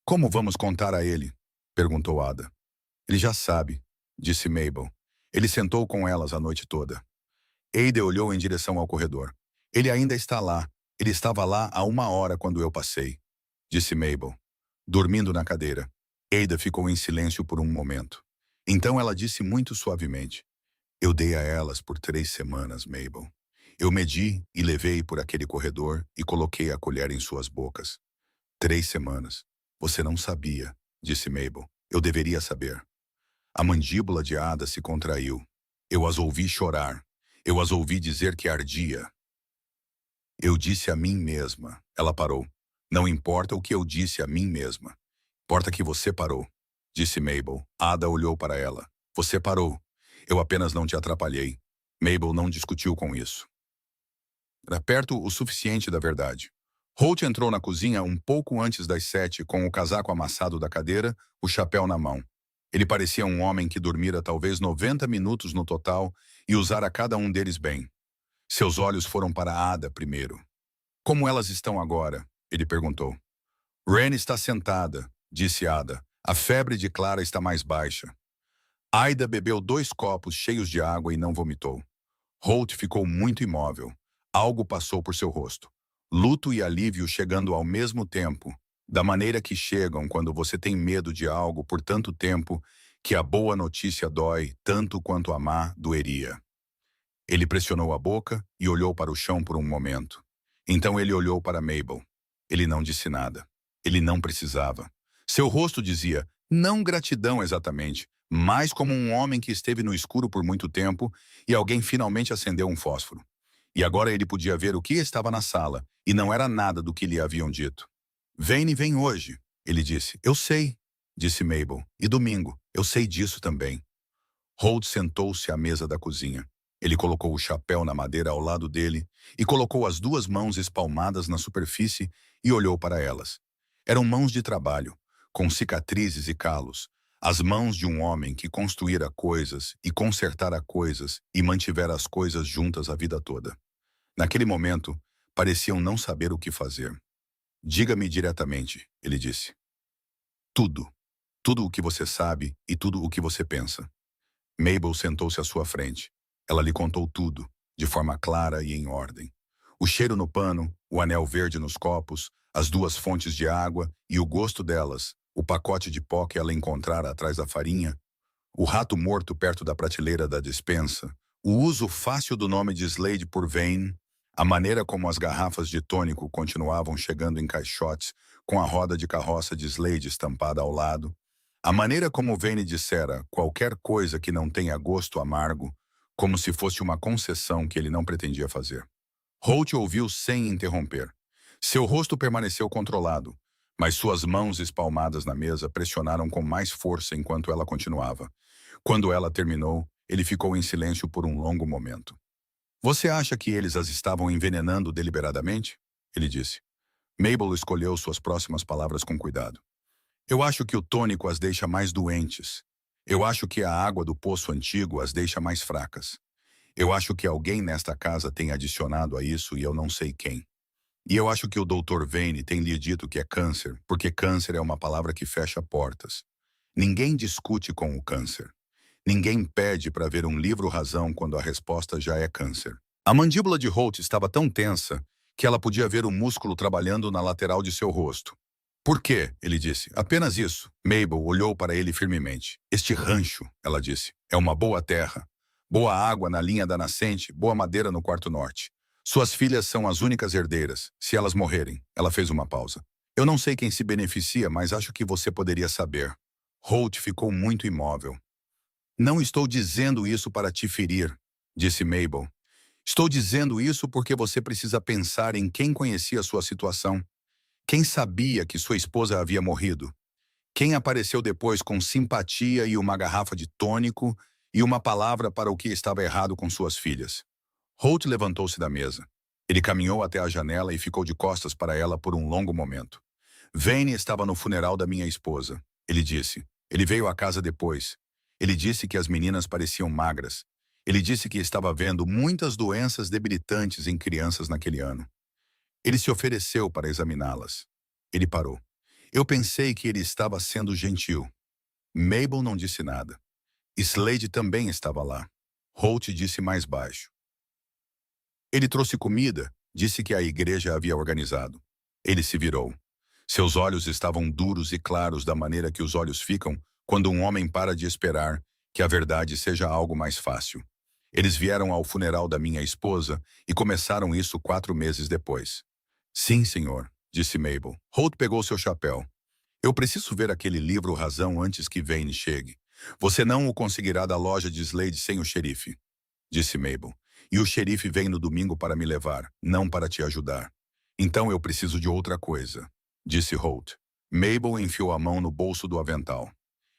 Speaker 1: "Como vamos contar a ele?" perguntou Ada. "Ele já sabe", disse Mabel. "Ele sentou com elas a noite toda." Ada olhou em direção ao corredor. "Ele ainda está lá. Ele estava lá há 1 hora quando eu passei", disse Mabel, dormindo na cadeira. Ada ficou em silêncio por um momento. Então ela disse muito suavemente: "Eu dei a elas por 3 semanas, Mabel. Eu medi e levei por aquele corredor e coloquei a colher em suas bocas. 3 semanas. Você não sabia", disse Mabel. "Eu deveria saber." A mandíbula de Ada se contraiu. Eu as ouvi chorar. Eu as ouvi dizer que ardia. "Eu disse a mim mesma." Ela parou. "Não importa o que eu disse a mim mesma. Importa que você parou", disse Mabel. Ada olhou para ela. "Você parou. Eu apenas não te atrapalhei." Mabel não discutiu com isso. Era perto o suficiente da verdade. Holt entrou na cozinha um pouco antes das 7, com o casaco amassado da cadeira, o chapéu na mão. Ele parecia um homem que dormira talvez 90 minutos no total e usara cada um deles bem. Seus olhos foram para Ada primeiro. "Como elas estão agora?" ele perguntou. "Wren está sentada", disse Ada. "A febre de Clara está mais baixa." Aida bebeu 2 copos cheios de água e não vomitou. Holt ficou muito imóvel. Algo passou por seu rosto. Luto e alívio chegando ao mesmo tempo, da maneira que chegam quando você tem medo de algo por tanto tempo que a boa notícia dói tanto quanto a má doeria. Ele pressionou a boca e olhou para o chão por um momento. Então ele olhou para Mabel. Ele não disse nada. Ele não precisava. Seu rosto dizia, não gratidão exatamente, mas como um homem que esteve no escuro por muito tempo e alguém finalmente acendeu um fósforo. E agora ele podia ver o que estava na sala, e não era nada do que lhe haviam dito. "Vane vem hoje", ele disse. "Eu sei", disse Mabel. "E domingo, eu sei disso também." Holt sentou-se à mesa da cozinha. Ele colocou o chapéu na madeira ao lado dele e colocou as 2 mãos espalmadas na superfície e olhou para elas. Eram mãos de trabalho, com cicatrizes e calos, as mãos de um homem que construíra coisas e consertara coisas e mantivera as coisas juntas a vida toda. Naquele momento, pareciam não saber o que fazer. "Diga-me diretamente", ele disse. "Tudo." Tudo o que você sabe e tudo o que você pensa. Mabel sentou-se à sua frente. Ela lhe contou tudo, de forma clara e em ordem. O cheiro no pano, o anel verde nos copos, as duas fontes de água e o gosto delas, o pacote de pó que ela encontrara atrás da farinha, o rato morto perto da prateleira da despensa, o uso fácil do nome de Slade por Vane, a maneira como as garrafas de tônico continuavam chegando em caixotes com a roda de carroça de Slade estampada ao lado, a maneira como Vane dissera qualquer coisa que não tenha gosto amargo, como se fosse uma concessão que ele não pretendia fazer. Holt ouviu sem interromper. Seu rosto permaneceu controlado, mas suas mãos espalmadas na mesa pressionaram com mais força enquanto ela continuava. Quando ela terminou, ele ficou em silêncio por um longo momento. Você acha que eles as estavam envenenando deliberadamente? Ele disse. Mabel escolheu suas próximas palavras com cuidado. Eu acho que o tônico as deixa mais doentes. Eu acho que a água do poço antigo as deixa mais fracas. Eu acho que alguém nesta casa tem adicionado a isso e eu não sei quem. E eu acho que o Dr. Vane tem lhe dito que é câncer, porque câncer é uma palavra que fecha portas. Ninguém discute com o câncer. Ninguém pede para ver um livro-razão quando a resposta já é câncer. A mandíbula de Holt estava tão tensa que ela podia ver o músculo trabalhando na lateral de seu rosto. Por quê? Ele disse. Apenas isso. Mabel olhou para ele firmemente. Este rancho, ela disse, é uma boa terra. Boa água na linha da nascente, boa madeira no quarto norte. Suas filhas são as únicas herdeiras. Se elas morrerem, ela fez uma pausa. Eu não sei quem se beneficia, mas acho que você poderia saber. Holt ficou muito imóvel. Não estou dizendo isso para te ferir, disse Mabel. Estou dizendo isso porque você precisa pensar em quem conhecia sua situação. Quem sabia que sua esposa havia morrido? Quem apareceu depois com simpatia e uma garrafa de tônico e uma palavra para o que estava errado com suas filhas? Holt levantou-se da mesa. Ele caminhou até a janela e ficou de costas para ela por um longo momento. Vane estava no funeral da minha esposa, ele disse. Ele veio à casa depois. Ele disse que as meninas pareciam magras. Ele disse que estava vendo muitas doenças debilitantes em crianças naquele ano. Ele se ofereceu para examiná-las. Ele parou. Eu pensei que ele estava sendo gentil. Mabel não disse nada. Slade também estava lá. Holt disse mais baixo. Ele trouxe comida, disse que a igreja havia organizado. Ele se virou. Seus olhos estavam duros e claros da maneira que os olhos ficam quando um homem para de esperar que a verdade seja algo mais fácil. Eles vieram ao funeral da minha esposa e começaram isso 4 meses depois. Sim, senhor, disse Mabel. Holt pegou seu chapéu. Eu preciso ver aquele livro Razão antes que Vane chegue. Você não o conseguirá da loja de Slade sem o xerife, disse Mabel. E o xerife vem no domingo para me levar, não para te ajudar. Então eu preciso de outra coisa, disse Holt. Mabel enfiou a mão no bolso do avental.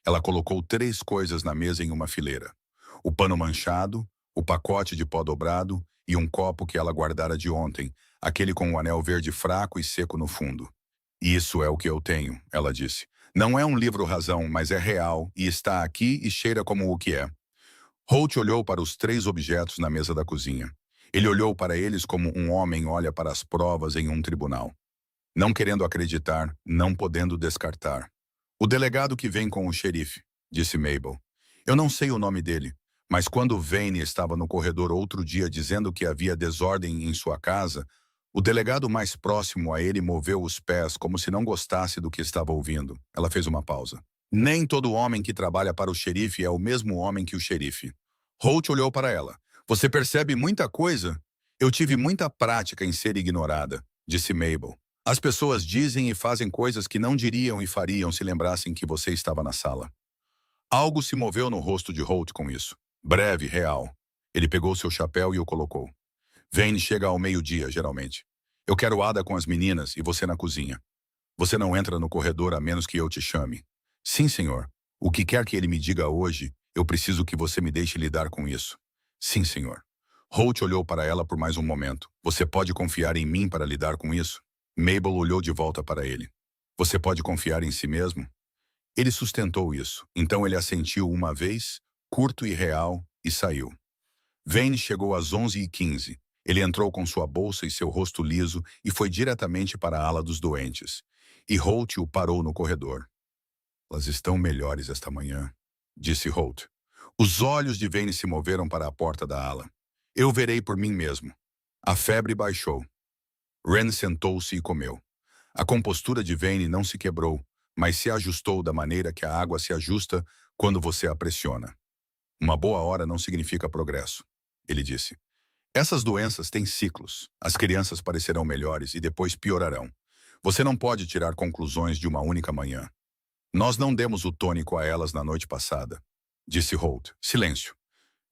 Speaker 1: Ela colocou 3 coisas na mesa em uma fileira. O pano manchado, o pacote de pó dobrado e um copo que ela guardara de ontem, aquele com o anel verde fraco e seco no fundo. Isso é o que eu tenho, ela disse. Não é um livro-razão, mas é real e está aqui e cheira como o que é. Holt olhou para os 3 objetos na mesa da cozinha. Ele olhou para eles como um homem olha para as provas em um tribunal. Não querendo acreditar, não podendo descartar. O delegado que vem com o xerife, disse Mabel. Eu não sei o nome dele, mas quando Vane estava no corredor outro dia dizendo que havia desordem em sua casa, o delegado mais próximo a ele moveu os pés como se não gostasse do que estava ouvindo. Ela fez uma pausa. Nem todo homem que trabalha para o xerife é o mesmo homem que o xerife. Holt olhou para ela. Você percebe muita coisa? Eu tive muita prática em ser ignorada, disse Mabel. As pessoas dizem e fazem coisas que não diriam e fariam se lembrassem que você estava na sala. Algo se moveu no rosto de Holt com isso. Breve, real. Ele pegou seu chapéu e o colocou. Vane chega ao meio-dia, geralmente. Eu quero Ada com as meninas e você na cozinha. Você não entra no corredor a menos que eu te chame. Sim, senhor. O que quer que ele me diga hoje, eu preciso que você me deixe lidar com isso. Sim, senhor. Holt olhou para ela por mais um momento. Você pode confiar em mim para lidar com isso? Mabel olhou de volta para ele. Você pode confiar em si mesmo? Ele sustentou isso. Então ele assentiu uma vez, curto e real, e saiu. Vane chegou às 11h15. Ele entrou com sua bolsa e seu rosto liso e foi diretamente para a ala dos doentes. E Holt o parou no corredor. Elas estão melhores esta manhã, disse Holt. Os olhos de Vane se moveram para a porta da ala. Eu verei por mim mesmo. A febre baixou. Wren sentou-se e comeu. A compostura de Vane não se quebrou, mas se ajustou da maneira que a água se ajusta quando você a pressiona. Uma boa hora não significa progresso, ele disse. Essas doenças têm ciclos. As crianças parecerão melhores e depois piorarão. Você não pode tirar conclusões de uma única manhã. Nós não demos o tônico a elas na noite passada, disse Holt. Silêncio.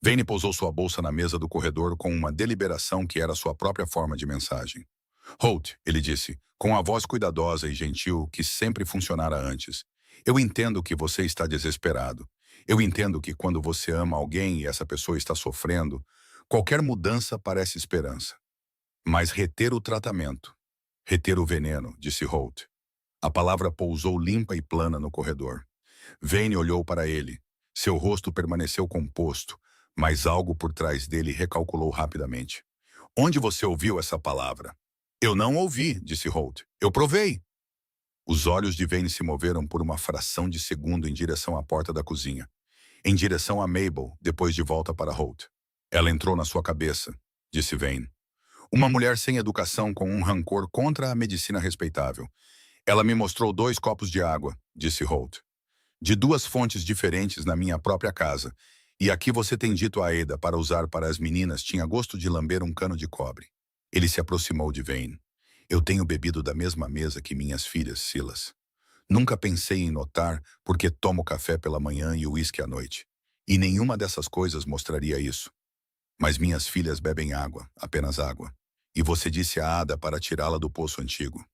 Speaker 1: Vane pousou sua bolsa na mesa do corredor com uma deliberação que era sua própria forma de mensagem. Holt, ele disse, com a voz cuidadosa e gentil que sempre funcionara antes. Eu entendo que você está desesperado. Eu entendo que quando você ama alguém e essa pessoa está sofrendo, qualquer mudança parece esperança. Mas reter o tratamento, reter o veneno, disse Holt. A palavra pousou limpa e plana no corredor. Vane olhou para ele. Seu rosto permaneceu composto, mas algo por trás dele recalculou rapidamente. Onde você ouviu essa palavra? Eu não ouvi, disse Holt. Eu provei. Os olhos de Vane se moveram por uma fração de segundo em direção à porta da cozinha. Em direção a Mabel, depois de volta para Holt. Ela entrou na sua cabeça, disse Vane. Uma mulher sem educação com um rancor contra a medicina respeitável. Ela me mostrou 2 copos de água, disse Holt. De 2 fontes diferentes na minha própria casa. E aqui você tem dito a Ada para usar para as meninas tinha gosto de lamber um cano de cobre. Ele se aproximou de Vane. Eu tenho bebido da mesma mesa que minhas filhas, Silas. Nunca pensei em notar porque tomo café pela manhã e uísque à noite. E nenhuma dessas coisas mostraria isso. Mas minhas filhas bebem água, apenas água. E você disse a Ada para tirá-la do poço antigo.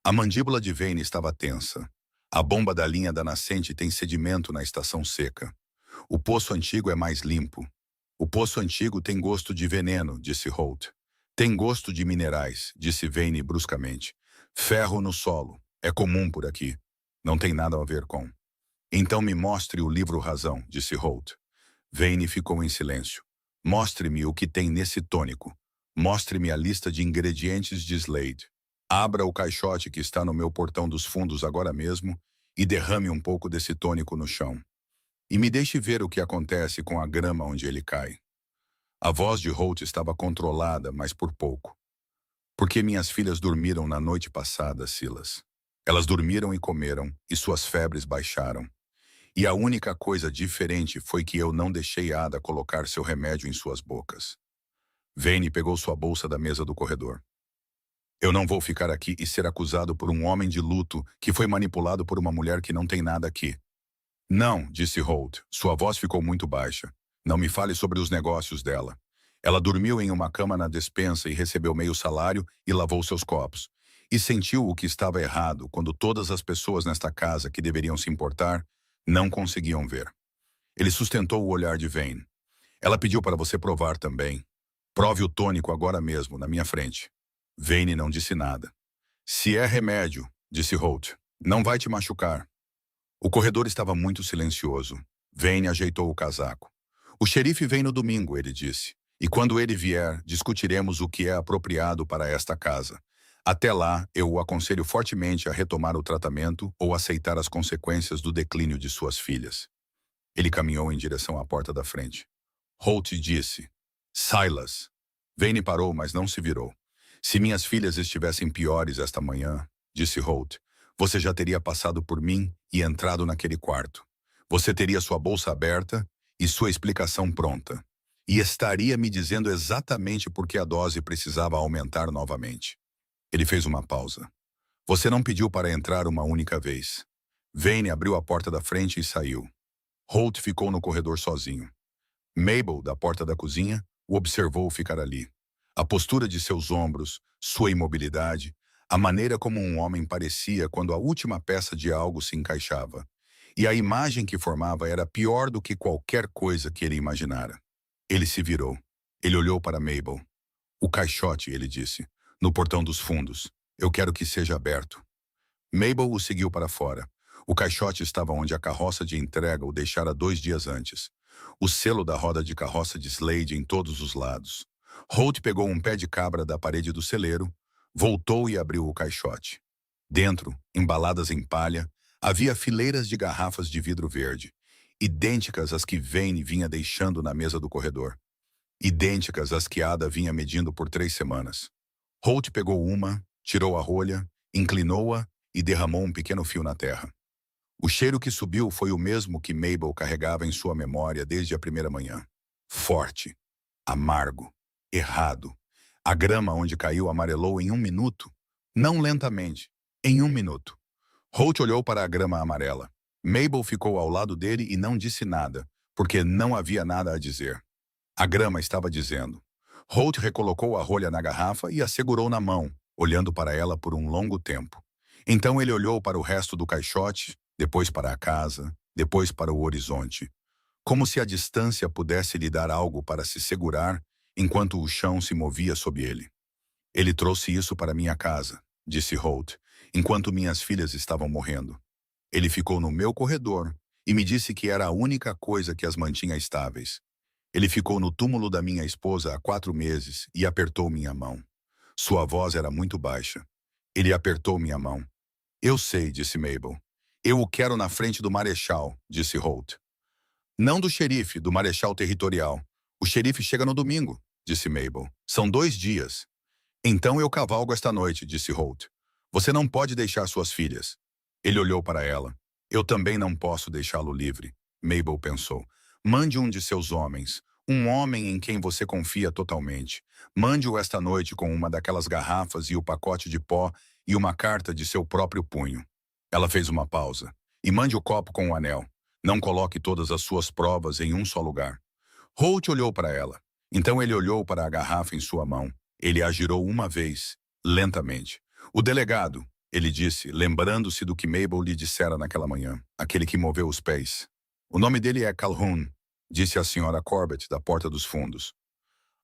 Speaker 1: A mandíbula de Vane estava tensa. A bomba da linha da nascente tem sedimento na estação seca. O poço antigo é mais limpo. O poço antigo tem gosto de veneno, disse Holt. Tem gosto de minerais, disse Vane bruscamente. Ferro no solo. É comum por aqui. Não tem nada a ver com. Então me mostre o livro Razão, disse Holt. Vane ficou em silêncio. Mostre-me o que tem nesse tônico. Mostre-me a lista de ingredientes de Slade. Abra o caixote que está no meu portão dos fundos agora mesmo e derrame um pouco desse tônico no chão. E me deixe ver o que acontece com a grama onde ele cai. A voz de Holt estava controlada, mas por pouco. Porque minhas filhas dormiram na noite passada, Silas. Elas dormiram e comeram, e suas febres baixaram. E a única coisa diferente foi que eu não deixei Ada colocar seu remédio em suas bocas. Vane pegou sua bolsa da mesa do corredor. Eu não vou ficar aqui e ser acusado por um homem de luto que foi manipulado por uma mulher que não tem nada aqui. Não, disse Holt. Sua voz ficou muito baixa. Não me fale sobre os negócios dela. Ela dormiu em uma cama na despensa e recebeu meio salário e lavou seus copos. E sentiu o que estava errado quando todas as pessoas nesta casa que deveriam se importar não conseguiam ver. Ele sustentou o olhar de Vane. Ela pediu para você provar também. Prove o tônico agora mesmo, na minha frente. Vane não disse nada. Se é remédio, disse Holt, não vai te machucar. O corredor estava muito silencioso. Vane ajeitou o casaco. O xerife vem no domingo, ele disse. E quando ele vier, discutiremos o que é apropriado para esta casa. Até lá, eu o aconselho fortemente a retomar o tratamento ou aceitar as consequências do declínio de suas filhas. Ele caminhou em direção à porta da frente. Holt disse, Silas. Vane parou, mas não se virou. Se minhas filhas estivessem piores esta manhã, disse Holt, você já teria passado por mim e entrado naquele quarto. Você teria sua bolsa aberta e sua explicação pronta. E estaria me dizendo exatamente por que a dose precisava aumentar novamente. Ele fez uma pausa. Você não pediu para entrar uma única vez. Vane abriu a porta da frente e saiu. Holt ficou no corredor sozinho. Mabel, da porta da cozinha, o observou ficar ali. A postura de seus ombros, sua imobilidade, a maneira como um homem parecia quando a última peça de algo se encaixava. E a imagem que formava era pior do que qualquer coisa que ele imaginara. Ele se virou. Ele olhou para Mabel. O caixote, ele disse, no portão dos fundos. Eu quero que seja aberto. Mabel o seguiu para fora. O caixote estava onde a carroça de entrega o deixara 2 dias antes. O selo da roda de carroça de Slade em todos os lados. Holt pegou um pé de cabra da parede do celeiro, voltou e abriu o caixote. Dentro, embaladas em palha, Havia fileiras de garrafas de vidro verde, idênticas às que Vane vinha deixando na mesa do corredor, idênticas às que Ada vinha medindo por 3 semanas. Holt pegou uma, tirou a rolha, inclinou-a e derramou um pequeno fio na terra. O cheiro que subiu foi o mesmo que Mabel carregava em sua memória desde a primeira manhã. Forte, amargo, errado. A grama onde caiu amarelou em 1 minuto. Não lentamente, em 1 minuto. Holt olhou para a grama amarela. Mabel ficou ao lado dele e não disse nada, porque não havia nada a dizer. A grama estava dizendo. Holt recolocou a rolha na garrafa e a segurou na mão, olhando para ela por um longo tempo. Então ele olhou para o resto do caixote, depois para a casa, depois para o horizonte. Como se a distância pudesse lhe dar algo para se segurar, enquanto o chão se movia sob ele. Ele trouxe isso para minha casa, disse Holt, enquanto minhas filhas estavam morrendo. Ele ficou no meu corredor e me disse que era a única coisa que as mantinha estáveis. Ele ficou no túmulo da minha esposa há 4 meses e apertou minha mão. Sua voz era muito baixa. Ele apertou minha mão. Eu sei, disse Mabel. Eu o quero na frente do marechal, disse Holt. Não do xerife, do marechal territorial. O xerife chega no domingo, disse Mabel. São 2 dias. Então eu cavalgo esta noite, disse Holt. Você não pode deixar suas filhas. Ele olhou para ela. Eu também não posso deixá-lo livre, Mabel pensou. Mande um de seus homens, um homem em quem você confia totalmente. Mande-o esta noite com uma daquelas garrafas e o pacote de pó e uma carta de seu próprio punho. Ela fez uma pausa. E mande o copo com o anel. Não coloque todas as suas provas em um só lugar. Holt olhou para ela. Então ele olhou para a garrafa em sua mão. Ele a girou uma vez, lentamente. O delegado, ele disse, lembrando-se do que Mabel lhe dissera naquela manhã, aquele que moveu os pés. O nome dele é Calhoun, disse a senhora Corbett da porta dos fundos.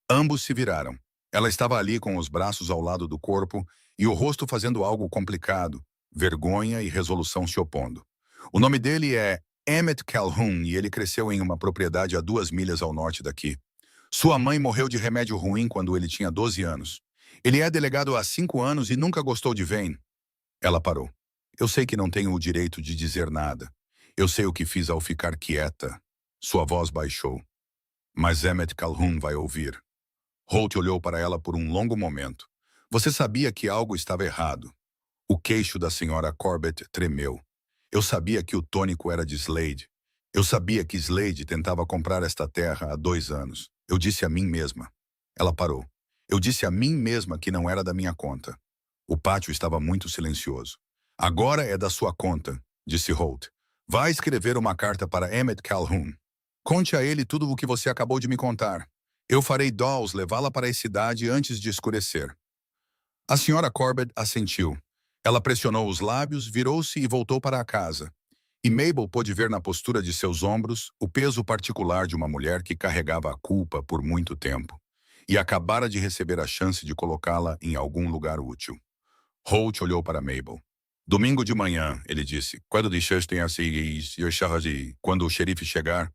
Speaker 1: Ambos se viraram. Ela estava ali com os braços ao lado do corpo e o rosto fazendo algo complicado, vergonha e resolução se opondo. O nome dele é Emmett Calhoun e ele cresceu em uma propriedade a 2 milhas ao norte daqui. Sua mãe morreu de remédio ruim quando ele tinha 12 anos. Ele é delegado há 5 anos e nunca gostou de Vane. Ela parou. Eu sei que não tenho o direito de dizer nada. Eu sei o que fiz ao ficar quieta. Sua voz baixou. Mas Emmett Calhoun vai ouvir. Holt olhou para ela por um longo momento. Você sabia que algo estava errado. O queixo da senhora Corbett tremeu. Eu sabia que o tônico era de Slade. Eu sabia que Slade tentava comprar esta terra há 2 anos. Eu disse a mim mesma. Ela parou. Eu disse a mim mesma que não era da minha conta. O pátio estava muito silencioso. Agora é da sua conta, disse Holt. Vá escrever uma carta para Emmett Calhoun. Conte a ele tudo o que você acabou de me contar. Eu farei Dawes levá-la para a cidade antes de escurecer. A senhora Corbett assentiu. Ela pressionou os lábios, virou-se e voltou para a casa. E Mabel pôde ver na postura de seus ombros o peso particular de uma mulher que carregava a culpa por muito tempo e acabara de receber a chance de colocá-la em algum lugar útil. Holt olhou para Mabel. Domingo de manhã, ele disse, quando o xerife chegar,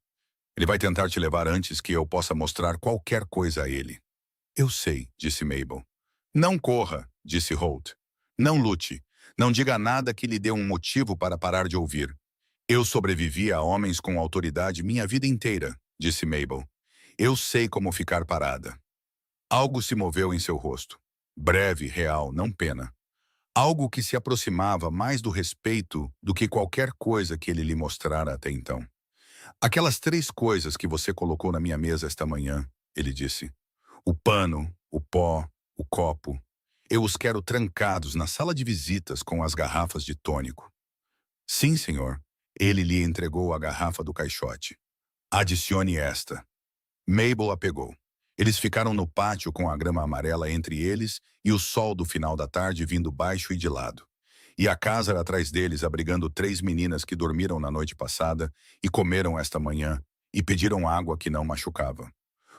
Speaker 1: ele vai tentar te levar antes que eu possa mostrar qualquer coisa a ele. Eu sei, disse Mabel. Não corra, disse Holt. Não lute. Não diga nada que lhe dê um motivo para parar de ouvir. Eu sobrevivi a homens com autoridade minha vida inteira, disse Mabel. Eu sei como ficar parada. Algo se moveu em seu rosto. Breve, real, não pena. Algo que se aproximava mais do respeito do que qualquer coisa que ele lhe mostrara até então. Aquelas 3 coisas que você colocou na minha mesa esta manhã, ele disse. O pano, o pó, o copo. Eu os quero trancados na sala de visitas com as garrafas de tônico. Sim, senhor. Ele lhe entregou a garrafa do caixote. Adicione esta. Mabel a pegou. Eles ficaram no pátio com a grama amarela entre eles e o sol do final da tarde vindo baixo e de lado. E a casa era atrás deles, abrigando 3 meninas que dormiram na noite passada e comeram esta manhã e pediram água que não machucava.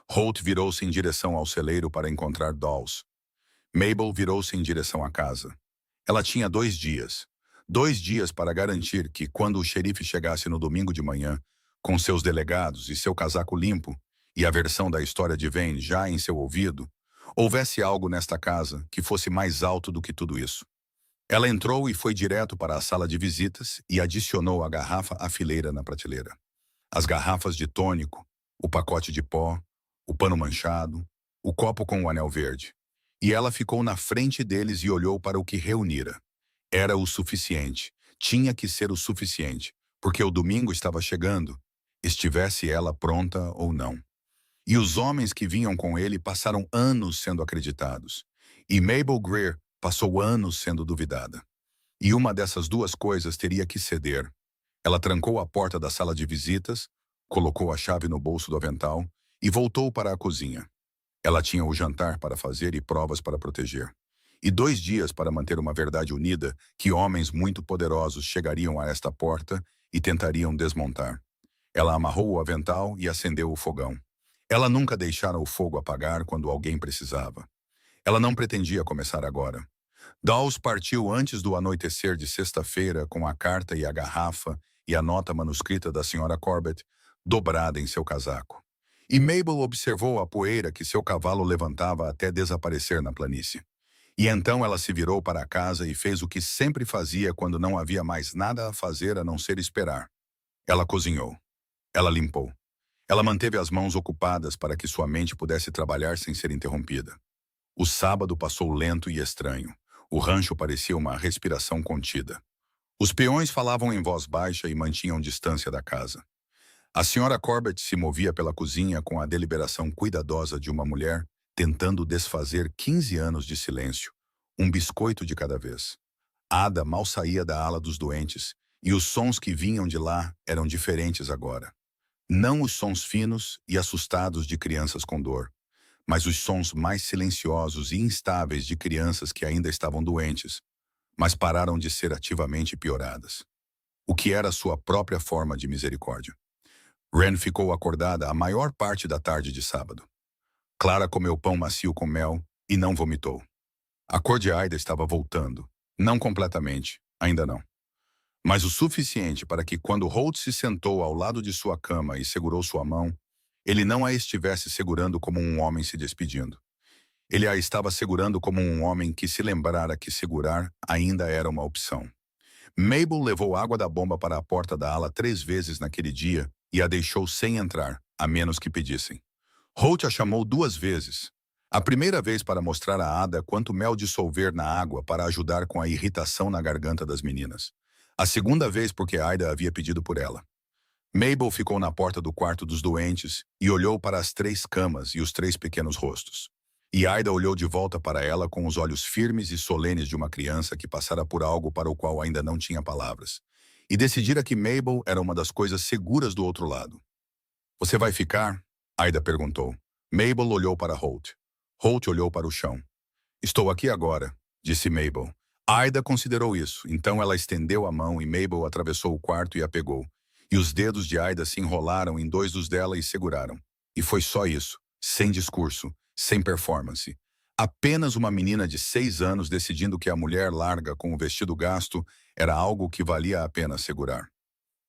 Speaker 1: Holt virou-se em direção ao celeiro para encontrar Dawes. Mabel virou-se em direção à casa. Ela tinha 2 dias. 2 dias para garantir que, quando o xerife chegasse no domingo de manhã, com seus delegados e seu casaco limpo, e a versão da história de Vane já em seu ouvido, houvesse algo nesta casa que fosse mais alto do que tudo isso. Ela entrou e foi direto para a sala de visitas e adicionou a garrafa à fileira na prateleira. As garrafas de tônico, o pacote de pó, o pano manchado, o copo com o anel verde. E ela ficou na frente deles e olhou para o que reunira. Era o suficiente. Tinha que ser o suficiente, porque o domingo estava chegando, estivesse ela pronta ou não. E os homens que vinham com ele passaram anos sendo acreditados. E Mabel Greer passou anos sendo duvidada. E uma dessas duas coisas teria que ceder. Ela trancou a porta da sala de visitas, colocou a chave no bolso do avental e voltou para a cozinha. Ela tinha o jantar para fazer e provas para proteger. E 2 dias para manter uma verdade unida que homens muito poderosos chegariam a esta porta e tentariam desmontar. Ela amarrou o avental e acendeu o fogão. Ela nunca deixara o fogo apagar quando alguém precisava. Ela não pretendia começar agora. Dawes partiu antes do anoitecer de sexta-feira com a carta e a garrafa e a nota manuscrita da Sra. Corbett dobrada em seu casaco. E Mabel observou a poeira que seu cavalo levantava até desaparecer na planície. E então ela se virou para a casa e fez o que sempre fazia quando não havia mais nada a fazer a não ser esperar. Ela cozinhou. Ela limpou. Ela manteve as mãos ocupadas para que sua mente pudesse trabalhar sem ser interrompida. O sábado passou lento e estranho. O rancho parecia uma respiração contida. Os peões falavam em voz baixa e mantinham distância da casa. A Sra. Corbett se movia pela cozinha com a deliberação cuidadosa de uma mulher tentando desfazer 15 anos de silêncio, um biscoito de cada vez. Ada mal saía da ala dos doentes, e os sons que vinham de lá eram diferentes agora. Não os sons finos e assustados de crianças com dor, mas os sons mais silenciosos e instáveis de crianças que ainda estavam doentes, mas pararam de ser ativamente pioradas. O que era sua própria forma de misericórdia. Wren ficou acordada a maior parte da tarde de sábado. Clara comeu pão macio com mel e não vomitou. A cor de Aida estava voltando. Não completamente, ainda não. Mas o suficiente para que quando Holt se sentou ao lado de sua cama e segurou sua mão, ele não a estivesse segurando como um homem se despedindo. Ele a estava segurando como um homem que se lembrara que segurar ainda era uma opção. Mabel levou água da bomba para a porta da ala 3 vezes naquele dia e a deixou sem entrar, a menos que pedissem. Holt a chamou 2 vezes. A primeira vez para mostrar a Ada quanto mel dissolver na água para ajudar com a irritação na garganta das meninas. A segunda vez porque Aida havia pedido por ela. Mabel ficou na porta do quarto dos doentes e olhou para as 3 camas e os 3 pequenos rostos. E Aida olhou de volta para ela com os olhos firmes e solenes de uma criança que passara por algo para o qual ainda não tinha palavras. E decidira que Mabel era uma das coisas seguras do outro lado. "Você vai ficar?" Aida perguntou. Mabel olhou para Holt. Holt olhou para o chão. "Estou aqui agora", disse Mabel. Aida considerou isso, então ela estendeu a mão e Mabel atravessou o quarto e a pegou. E os dedos de Aida se enrolaram em 2 dos dela e seguraram. E foi só isso, sem discurso, sem performance. Apenas uma menina de 6 anos decidindo que a mulher larga com o vestido gasto era algo que valia a pena segurar.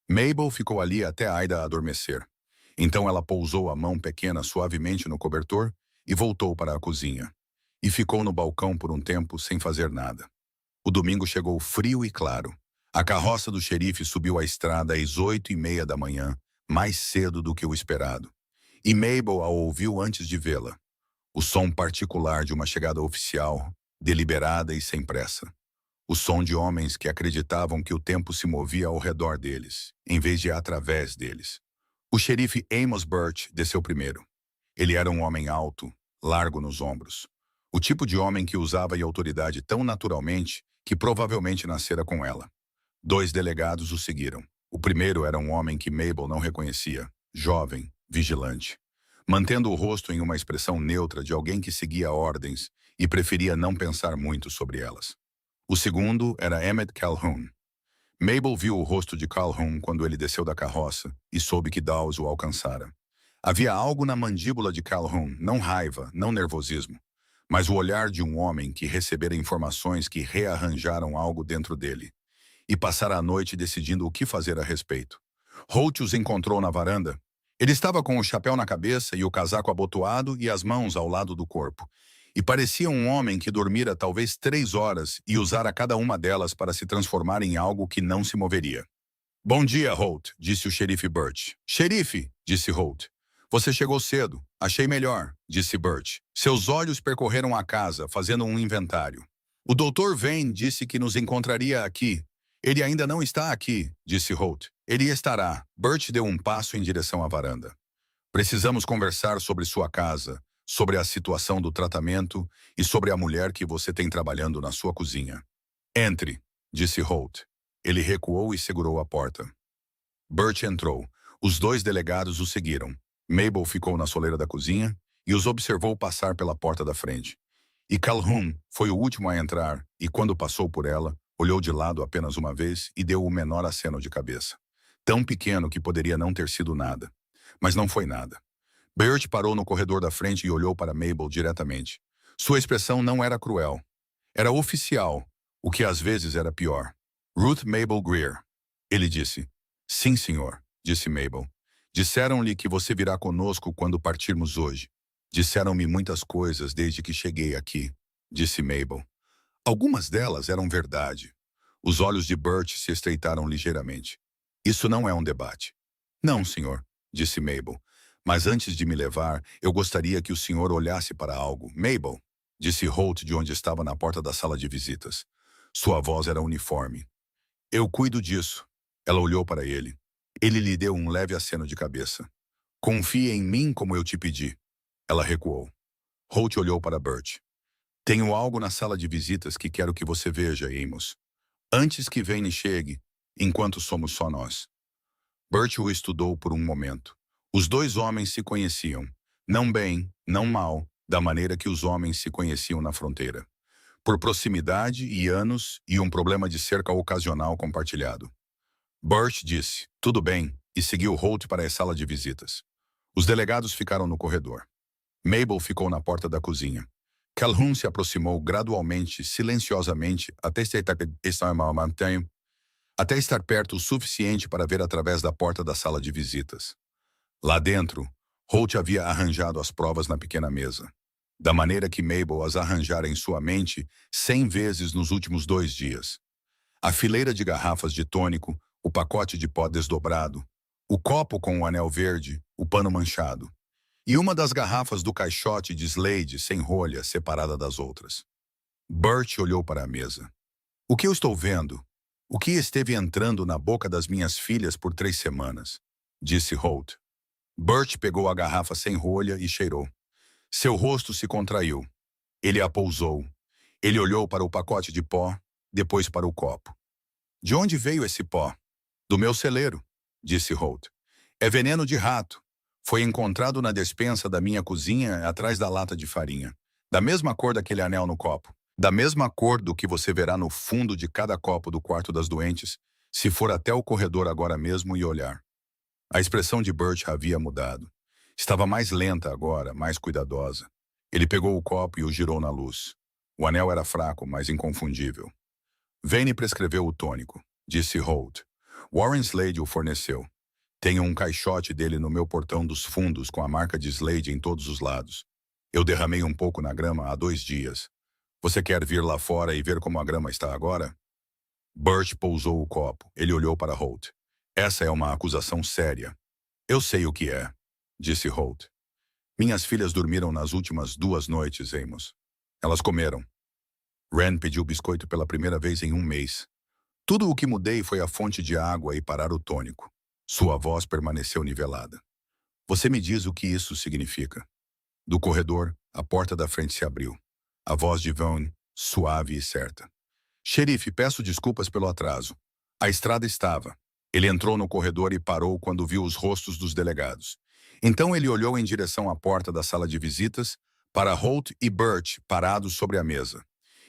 Speaker 1: Mabel ficou ali até Aida adormecer. Então ela pousou a mão pequena suavemente no cobertor e voltou para a cozinha. E ficou no balcão por um tempo sem fazer nada. O domingo chegou frio e claro. A carroça do xerife subiu a estrada às 8h30 da manhã, mais cedo do que o esperado. E Mabel a ouviu antes de vê-la. O som particular de uma chegada oficial, deliberada e sem pressa. O som de homens que acreditavam que o tempo se movia ao redor deles, em vez de através deles. O xerife Amos Birch desceu primeiro. Ele era um homem alto, largo nos ombros. O tipo de homem que usava a autoridade tão naturalmente que provavelmente nascera com ela. 2 delegados o seguiram. O primeiro era um homem que Mabel não reconhecia, jovem, vigilante, mantendo o rosto em uma expressão neutra de alguém que seguia ordens e preferia não pensar muito sobre elas. O segundo era Emmett Calhoun. Mabel viu o rosto de Calhoun quando ele desceu da carroça e soube que Dawes o alcançara. Havia algo na mandíbula de Calhoun, não raiva, não nervosismo, mas o olhar de um homem que recebera informações que rearranjaram algo dentro dele e passara a noite decidindo o que fazer a respeito. Holt os encontrou na varanda. Ele estava com o chapéu na cabeça e o casaco abotoado e as mãos ao lado do corpo. E parecia um homem que dormira talvez 3 horas e usara cada uma delas para se transformar em algo que não se moveria. Bom dia, Holt, disse o xerife Burt. Xerife, disse Holt. Você chegou cedo. Achei melhor, disse Burt. Seus olhos percorreram a casa, fazendo um inventário. O Dr. Vane disse que nos encontraria aqui. Ele ainda não está aqui, disse Holt. Ele estará. Burt deu um passo em direção à varanda. Precisamos conversar sobre sua casa, sobre a situação do tratamento e sobre a mulher que você tem trabalhando na sua cozinha. Entre, disse Holt. Ele recuou e segurou a porta. Burt entrou. Os dois delegados o seguiram. Mabel ficou na soleira da cozinha e os observou passar pela porta da frente. E Calhoun foi o último a entrar e, quando passou por ela, olhou de lado apenas uma vez e deu o menor aceno de cabeça. Tão pequeno que poderia não ter sido nada. Mas não foi nada. Burt parou no corredor da frente e olhou para Mabel diretamente. Sua expressão não era cruel. Era oficial, o que às vezes era pior. Ruth Mabel Greer. Ele disse. Sim, senhor, disse Mabel. Disseram-lhe que você virá conosco quando partirmos hoje. Disseram-me muitas coisas desde que cheguei aqui, disse Mabel. Algumas delas eram verdade. Os olhos de Burt se estreitaram ligeiramente. Isso não é um debate. Não, senhor, disse Mabel. Mas antes de me levar, eu gostaria que o senhor olhasse para algo. Mabel, disse Holt de onde estava na porta da sala de visitas. Sua voz era uniforme. Eu cuido disso. Ela olhou para ele. Ele lhe deu um leve aceno de cabeça. Confie em mim como eu te pedi. Ela recuou. Holt olhou para Burt. Tenho algo na sala de visitas que quero que você veja, Amos. Antes que Vane chegue, enquanto somos só nós. Burt o estudou por um momento. Os dois homens se conheciam. Não bem, não mal, da maneira que os homens se conheciam na fronteira. Por proximidade e anos e um problema de cerca ocasional compartilhado. Burt disse, tudo bem, e seguiu Holt para a sala de visitas. Os delegados ficaram no corredor. Mabel ficou na porta da cozinha. Calhoun se aproximou gradualmente, silenciosamente, até estar perto o suficiente para ver através da porta da sala de visitas. Lá dentro, Holt havia arranjado as provas na pequena mesa, da maneira que Mabel as arranjara em sua mente 100 vezes nos últimos 2 dias. A fileira de garrafas de tônico, o pacote de pó desdobrado, o copo com o anel verde, o pano manchado, e uma das garrafas do caixote de Slade sem rolha separada das outras. Burt olhou para a mesa. O que eu estou vendo? O que esteve entrando na boca das minhas filhas por 3 semanas? Disse Holt. Burt pegou a garrafa sem rolha e cheirou. Seu rosto se contraiu. Ele a pousou. Ele olhou para o pacote de pó, depois para o copo. De onde veio esse pó? Do meu celeiro, disse Holt. É veneno de rato. Foi encontrado na despensa da minha cozinha atrás da lata de farinha. Da mesma cor daquele anel no copo. Da mesma cor do que você verá no fundo de cada copo do quarto das doentes, se for até o corredor agora mesmo e olhar. A expressão de Burt havia mudado. Estava mais lenta agora, mais cuidadosa. Ele pegou o copo e o girou na luz. O anel era fraco, mas inconfundível. Vane prescreveu o tônico, disse Holt. Warren Slade o forneceu. Tenho um caixote dele no meu portão dos fundos com a marca de Slade em todos os lados. Eu derramei um pouco na grama há 2 dias. Você quer vir lá fora e ver como a grama está agora? Burt pousou o copo. Ele olhou para Holt. Essa é uma acusação séria. Eu sei o que é, disse Holt. Minhas filhas dormiram nas últimas 2 noites, Amos. Elas comeram. Ren pediu biscoito pela primeira vez em 1 mês. Tudo o que mudei foi a fonte de água e parar o tônico. Sua voz permaneceu nivelada. Você me diz o que isso significa. Do corredor, a porta da frente se abriu. A voz de Vane, suave e certa. Xerife, peço desculpas pelo atraso. A estrada estava. Ele entrou no corredor e parou quando viu os rostos dos delegados. Então ele olhou em direção à porta da sala de visitas, para Holt e Burt parados sobre a mesa.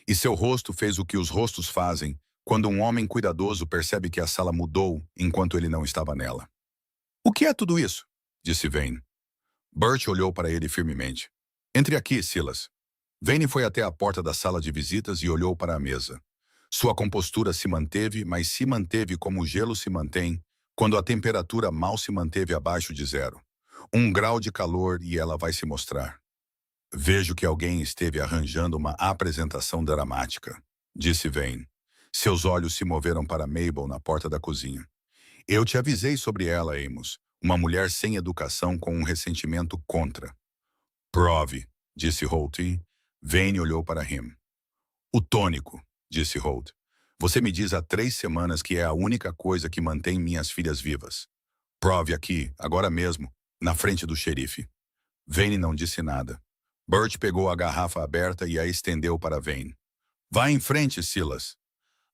Speaker 1: E seu rosto fez o que os rostos fazem quando um homem cuidadoso percebe que a sala mudou enquanto ele não estava nela. O que é tudo isso? Disse Vane. Burt olhou para ele firmemente. Entre aqui, Silas. Vane foi até a porta da sala de visitas e olhou para a mesa. Sua compostura se manteve, mas se manteve como o gelo se mantém quando a temperatura mal se manteve abaixo de 0. 1 grau de calor e ela vai se mostrar. Vejo que alguém esteve arranjando uma apresentação dramática, disse Vane. Seus olhos se moveram para Mabel na porta da cozinha. Eu te avisei sobre ela, Amos. Uma mulher sem educação com um ressentimento contra. Prove, disse Holt. Vane olhou para him. O tônico, disse Holt. Você me diz há 3 semanas que é a única coisa que mantém minhas filhas vivas. Prove aqui, agora mesmo, na frente do xerife. Vane não disse nada. Bert pegou a garrafa aberta e a estendeu para Vane. Vá em frente, Silas.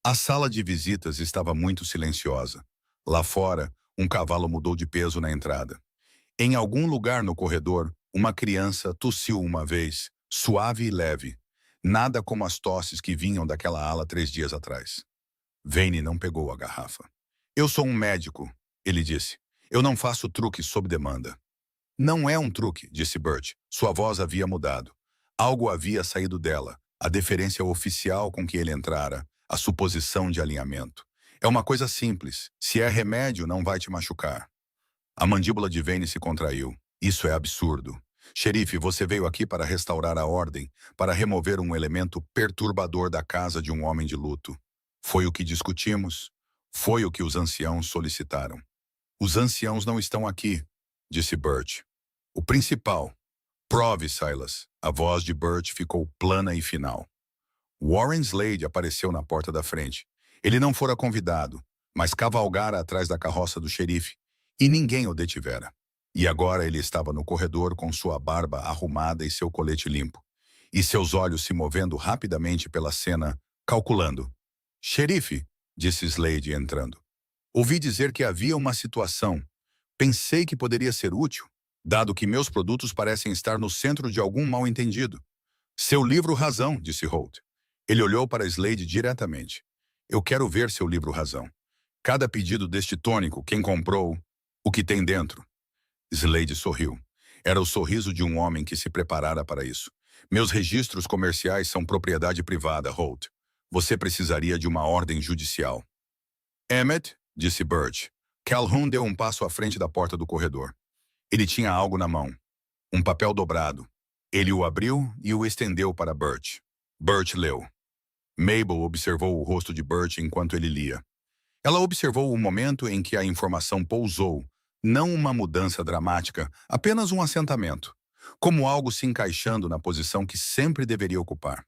Speaker 1: A sala de visitas estava muito silenciosa. Lá fora, um cavalo mudou de peso na entrada. Em algum lugar no corredor, uma criança tossiu uma vez, suave e leve. Nada como as tosses que vinham daquela ala 3 dias atrás. Vane não pegou a garrafa. Eu sou um médico, ele disse. Eu não faço truque sob demanda. Não é um truque, disse Bert. Sua voz havia mudado. Algo havia saído dela, a deferência oficial com que ele entrara, a suposição de alinhamento. É uma coisa simples. Se é remédio, não vai te machucar. A mandíbula de Vane se contraiu. Isso é absurdo. Xerife, você veio aqui para restaurar a ordem, para remover um elemento perturbador da casa de um homem de luto. Foi o que discutimos. Foi o que os anciãos solicitaram. Os anciãos não estão aqui, disse Bert. O principal. Prove, Silas. A voz de Bert ficou plana e final. Warren Slade apareceu na porta da frente. Ele não fora convidado, mas cavalgara atrás da carroça do xerife, e ninguém o detivera. E agora ele estava no corredor com sua barba arrumada e seu colete limpo, e seus olhos se movendo rapidamente pela cena, calculando. Xerife, disse Slade entrando. Ouvi dizer que havia uma situação. Pensei que poderia ser útil, dado que meus produtos parecem estar no centro de algum mal-entendido. Seu livro Razão, disse Holt. Ele olhou para Slade diretamente. Eu quero ver seu livro Razão. Cada pedido deste tônico, quem comprou, o que tem dentro. Slade sorriu. Era o sorriso de um homem que se preparara para isso. Meus registros comerciais são propriedade privada, Holt. Você precisaria de uma ordem judicial. Emmett, disse Bert. Calhoun deu um passo à frente da porta do corredor. Ele tinha algo na mão. Um papel dobrado. Ele o abriu e o estendeu para Bert. Bert leu. Mabel observou o rosto de Bert enquanto ele lia. Ela observou o momento em que a informação pousou, não uma mudança dramática, apenas um assentamento, como algo se encaixando na posição que sempre deveria ocupar.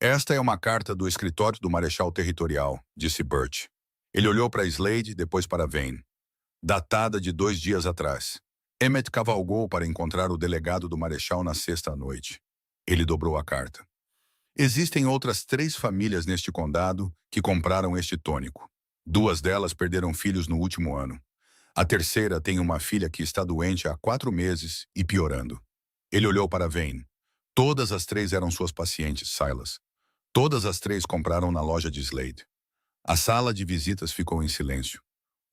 Speaker 1: Esta é uma carta do escritório do Marechal Territorial, disse Bert. Ele olhou para Slade, depois para Vane. Datada de 2 dias atrás. Emmett cavalgou para encontrar o delegado do Marechal na sexta à noite. Ele dobrou a carta. Existem outras 3 famílias neste condado que compraram este tônico. 2 delas perderam filhos no último ano. A terceira tem uma filha que está doente há 4 meses e piorando. Ele olhou para Vane. Todas as 3 eram suas pacientes, Silas. Todas as 3 compraram na loja de Slade. A sala de visitas ficou em silêncio.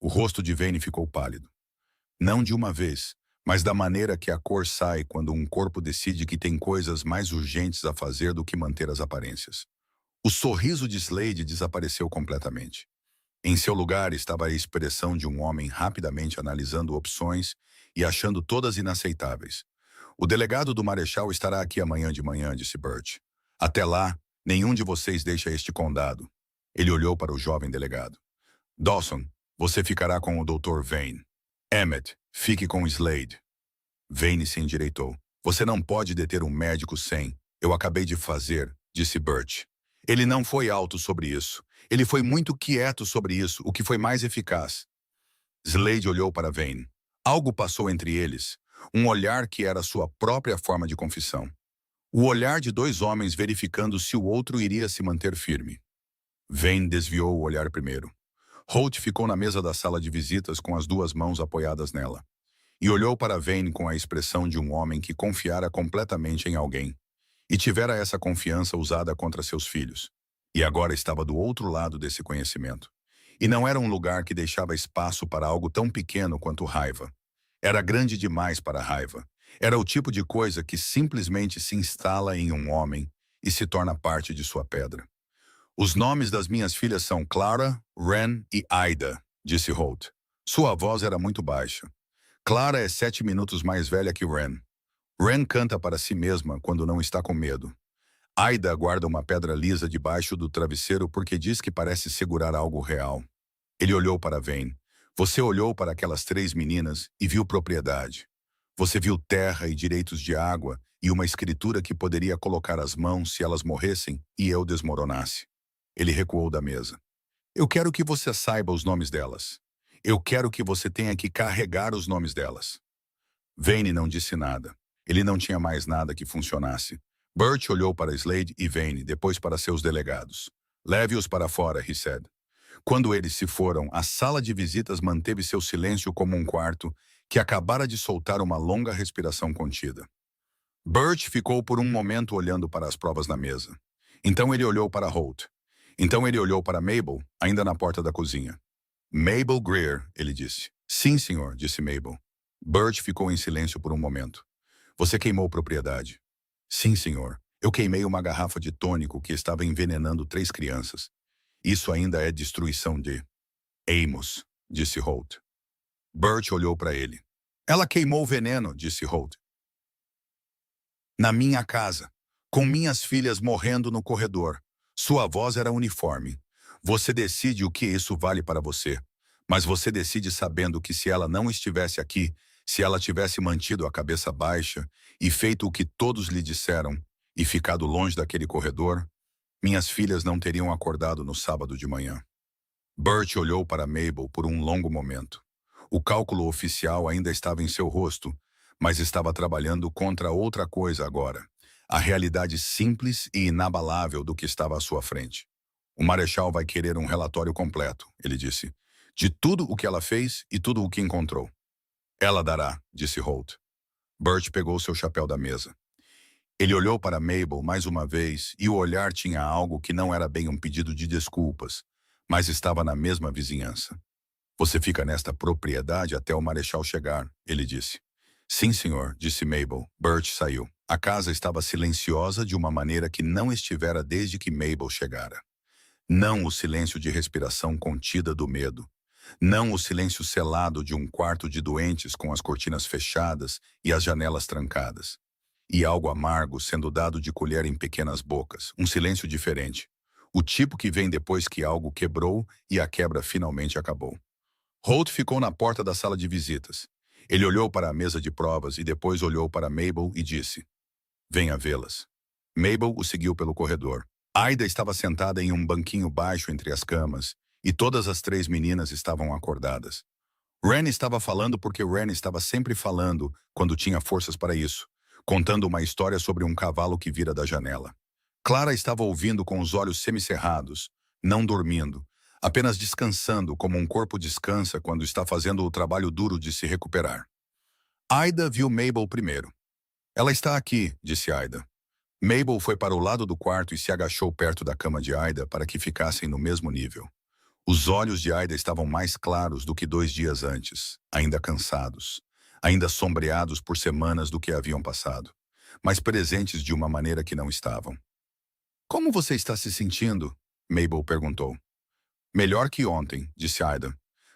Speaker 1: O rosto de Vane ficou pálido. Não de uma vez, mas da maneira que a cor sai quando um corpo decide que tem coisas mais urgentes a fazer do que manter as aparências. O sorriso de Slade desapareceu completamente. Em seu lugar estava a expressão de um homem rapidamente analisando opções e achando todas inaceitáveis. O delegado do Marechal estará aqui amanhã de manhã, disse Bert. Até lá, nenhum de vocês deixa este condado. Ele olhou para o jovem delegado. Dawson, você ficará com o Dr. Vane. Emmett, fique com Slade. Vane se endireitou. Você não pode deter um médico sem. Eu acabei de fazer, disse Bert. Ele não foi alto sobre isso. Ele foi muito quieto sobre isso, o que foi mais eficaz. Slade olhou para Vane. Algo passou entre eles. Um olhar que era sua própria forma de confissão. O olhar de 2 homens verificando se o outro iria se manter firme. Vane desviou o olhar primeiro. Holt ficou na mesa da sala de visitas com as 2 mãos apoiadas nela. E olhou para Vane com a expressão de um homem que confiara completamente em alguém. E tivera essa confiança usada contra seus filhos. E agora estava do outro lado desse conhecimento. E não era um lugar que deixava espaço para algo tão pequeno quanto raiva. Era grande demais para a raiva. Era o tipo de coisa que simplesmente se instala em um homem e se torna parte de sua pedra. Os nomes das minhas filhas são Clara, Ren e Aida, disse Holt. Sua voz era muito baixa. Clara é 7 minutos mais velha que Ren. Ren canta para si mesma quando não está com medo. Aida guarda uma pedra lisa debaixo do travesseiro porque diz que parece segurar algo real. Ele olhou para Vayne. Você olhou para aquelas 3 meninas e viu propriedade. Você viu terra e direitos de água e uma escritura que poderia colocar as mãos se elas morressem e eu desmoronasse. Ele recuou da mesa. Eu quero que você saiba os nomes delas. Eu quero que você tenha que carregar os nomes delas. Vayne não disse nada. Ele não tinha mais nada que funcionasse. Bert olhou para Slade e Vayne, depois para seus delegados. Leve-os para fora, he said. Quando eles se foram, a sala de visitas manteve seu silêncio como um quarto que acabara de soltar uma longa respiração contida. Bert ficou por um momento olhando para as provas na mesa. Então ele olhou para Holt. Então ele olhou para Mabel, ainda na porta da cozinha. Mabel Greer, ele disse. Sim, senhor, disse Mabel. Bert ficou em silêncio por um momento. Você queimou propriedade. Sim, senhor. Eu queimei uma garrafa de tônico que estava envenenando 3 crianças. Isso ainda é destruição de Amos, disse Holt. Bert olhou para ele. Ela queimou o veneno, disse Holt. Na minha casa, com minhas filhas morrendo no corredor. Sua voz era uniforme. Você decide o que isso vale para você. Mas você decide sabendo que se ela não estivesse aqui, se ela tivesse mantido a cabeça baixa e feito o que todos lhe disseram e ficado longe daquele corredor, minhas filhas não teriam acordado no sábado de manhã. Bert olhou para Mabel por um longo momento. O cálculo oficial ainda estava em seu rosto, mas estava trabalhando contra outra coisa agora. A realidade simples e inabalável do que estava à sua frente. O Marechal vai querer um relatório completo, ele disse, de tudo o que ela fez e tudo o que encontrou. Ela dará, disse Holt. Bert pegou seu chapéu da mesa. Ele olhou para Mabel mais uma vez e o olhar tinha algo que não era bem um pedido de desculpas, mas estava na mesma vizinhança. Você fica nesta propriedade até o Marechal chegar, ele disse. Sim, senhor, disse Mabel. Bert saiu. A casa estava silenciosa de uma maneira que não estivera desde que Mabel chegara. Não o silêncio de respiração contida do medo. Não o silêncio selado de um quarto de doentes com as cortinas fechadas e as janelas trancadas. E algo amargo sendo dado de colher em pequenas bocas. Um silêncio diferente. O tipo que vem depois que algo quebrou e a quebra finalmente acabou. Holt ficou na porta da sala de visitas. Ele olhou para a mesa de provas e depois olhou para Mabel e disse, venha vê-las. Mabel o seguiu pelo corredor. Aida estava sentada em um banquinho baixo entre as camas e todas as 3 meninas estavam acordadas. Ren estava falando porque Ren estava sempre falando quando tinha forças para isso, contando uma história sobre um cavalo que vira da janela. Clara estava ouvindo com os olhos semicerrados, não dormindo, apenas descansando como um corpo descansa quando está fazendo o trabalho duro de se recuperar. Aida viu Mabel primeiro. Ela está aqui, disse Aida. Mabel foi para o lado do quarto e se agachou perto da cama de Aida para que ficassem no mesmo nível. Os olhos de Aida estavam mais claros do que 2 dias antes, ainda cansados, ainda sombreados por semanas do que haviam passado, mas presentes de uma maneira que não estavam. Como você está se sentindo? Mabel perguntou. Melhor que ontem, disse Aida.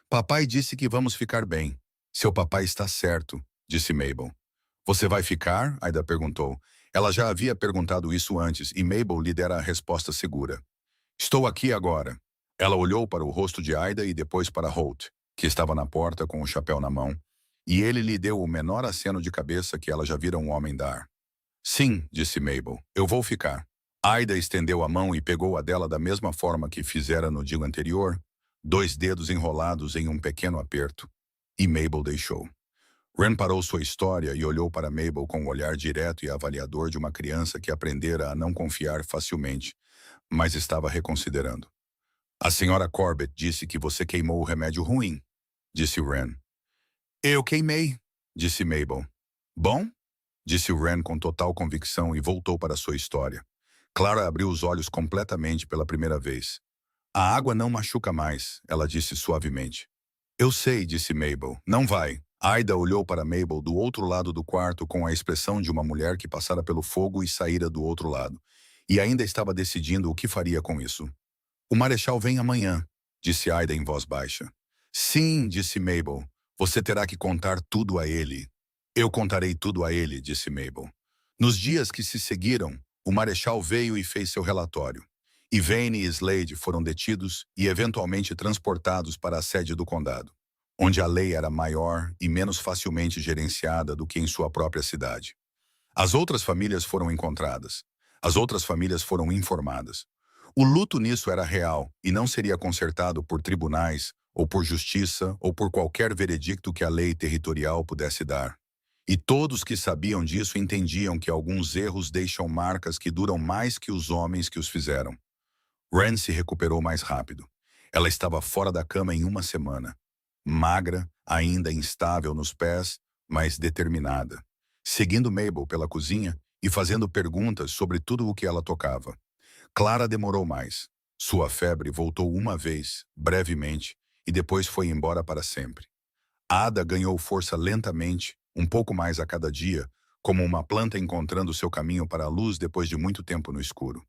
Speaker 1: Papai disse que vamos ficar bem. Seu papai está certo, disse Mabel. Você vai ficar? Aida perguntou. Ela já havia perguntado isso antes e Mabel lhe dera a resposta segura. Estou aqui agora. Ela olhou para o rosto de Aida e depois para Holt, que estava na porta com o chapéu na mão, e ele lhe deu o menor aceno de cabeça que ela já vira um homem dar. Sim, disse Mabel, eu vou ficar. Aida estendeu a mão e pegou a dela da mesma forma que fizera no dia anterior, 2 dedos enrolados em um pequeno aperto, e Mabel deixou. Ren parou sua história e olhou para Mabel com um olhar direto e avaliador de uma criança que aprendera a não confiar facilmente, mas estava reconsiderando. A senhora Corbett disse que você queimou o remédio ruim, disse Ren. Eu queimei, disse Mabel. Bom? Disse Ren com total convicção e voltou para sua história. Clara abriu os olhos completamente pela primeira vez. A água não machuca mais, ela disse suavemente. Eu sei, disse Mabel. Não vai. Aida olhou para Mabel do outro lado do quarto com a expressão de uma mulher que passara pelo fogo e saíra do outro lado, e ainda estava decidindo o que faria com isso. O Marechal vem amanhã, disse Aida em voz baixa. Sim, disse Mabel. Você terá que contar tudo a ele. Eu contarei tudo a ele, disse Mabel. Nos dias que se seguiram, o marechal veio e fez seu relatório. E Vane e Slade foram detidos e eventualmente transportados para a sede do condado, onde a lei era maior e menos facilmente gerenciada do que em sua própria cidade. As outras famílias foram encontradas. As outras famílias foram informadas. O luto nisso era real e não seria consertado por tribunais, ou por justiça, ou por qualquer veredicto que a lei territorial pudesse dar. E todos que sabiam disso entendiam que alguns erros deixam marcas que duram mais que os homens que os fizeram. Ren se recuperou mais rápido. Ela estava fora da cama em uma semana. Magra, ainda instável nos pés, mas determinada. Seguindo Mabel pela cozinha e fazendo perguntas sobre tudo o que ela tocava. Clara demorou mais. Sua febre voltou uma vez, brevemente, e depois foi embora para sempre. Ada ganhou força lentamente, um pouco mais a cada dia, como uma planta encontrando seu caminho para a luz depois de muito tempo no escuro.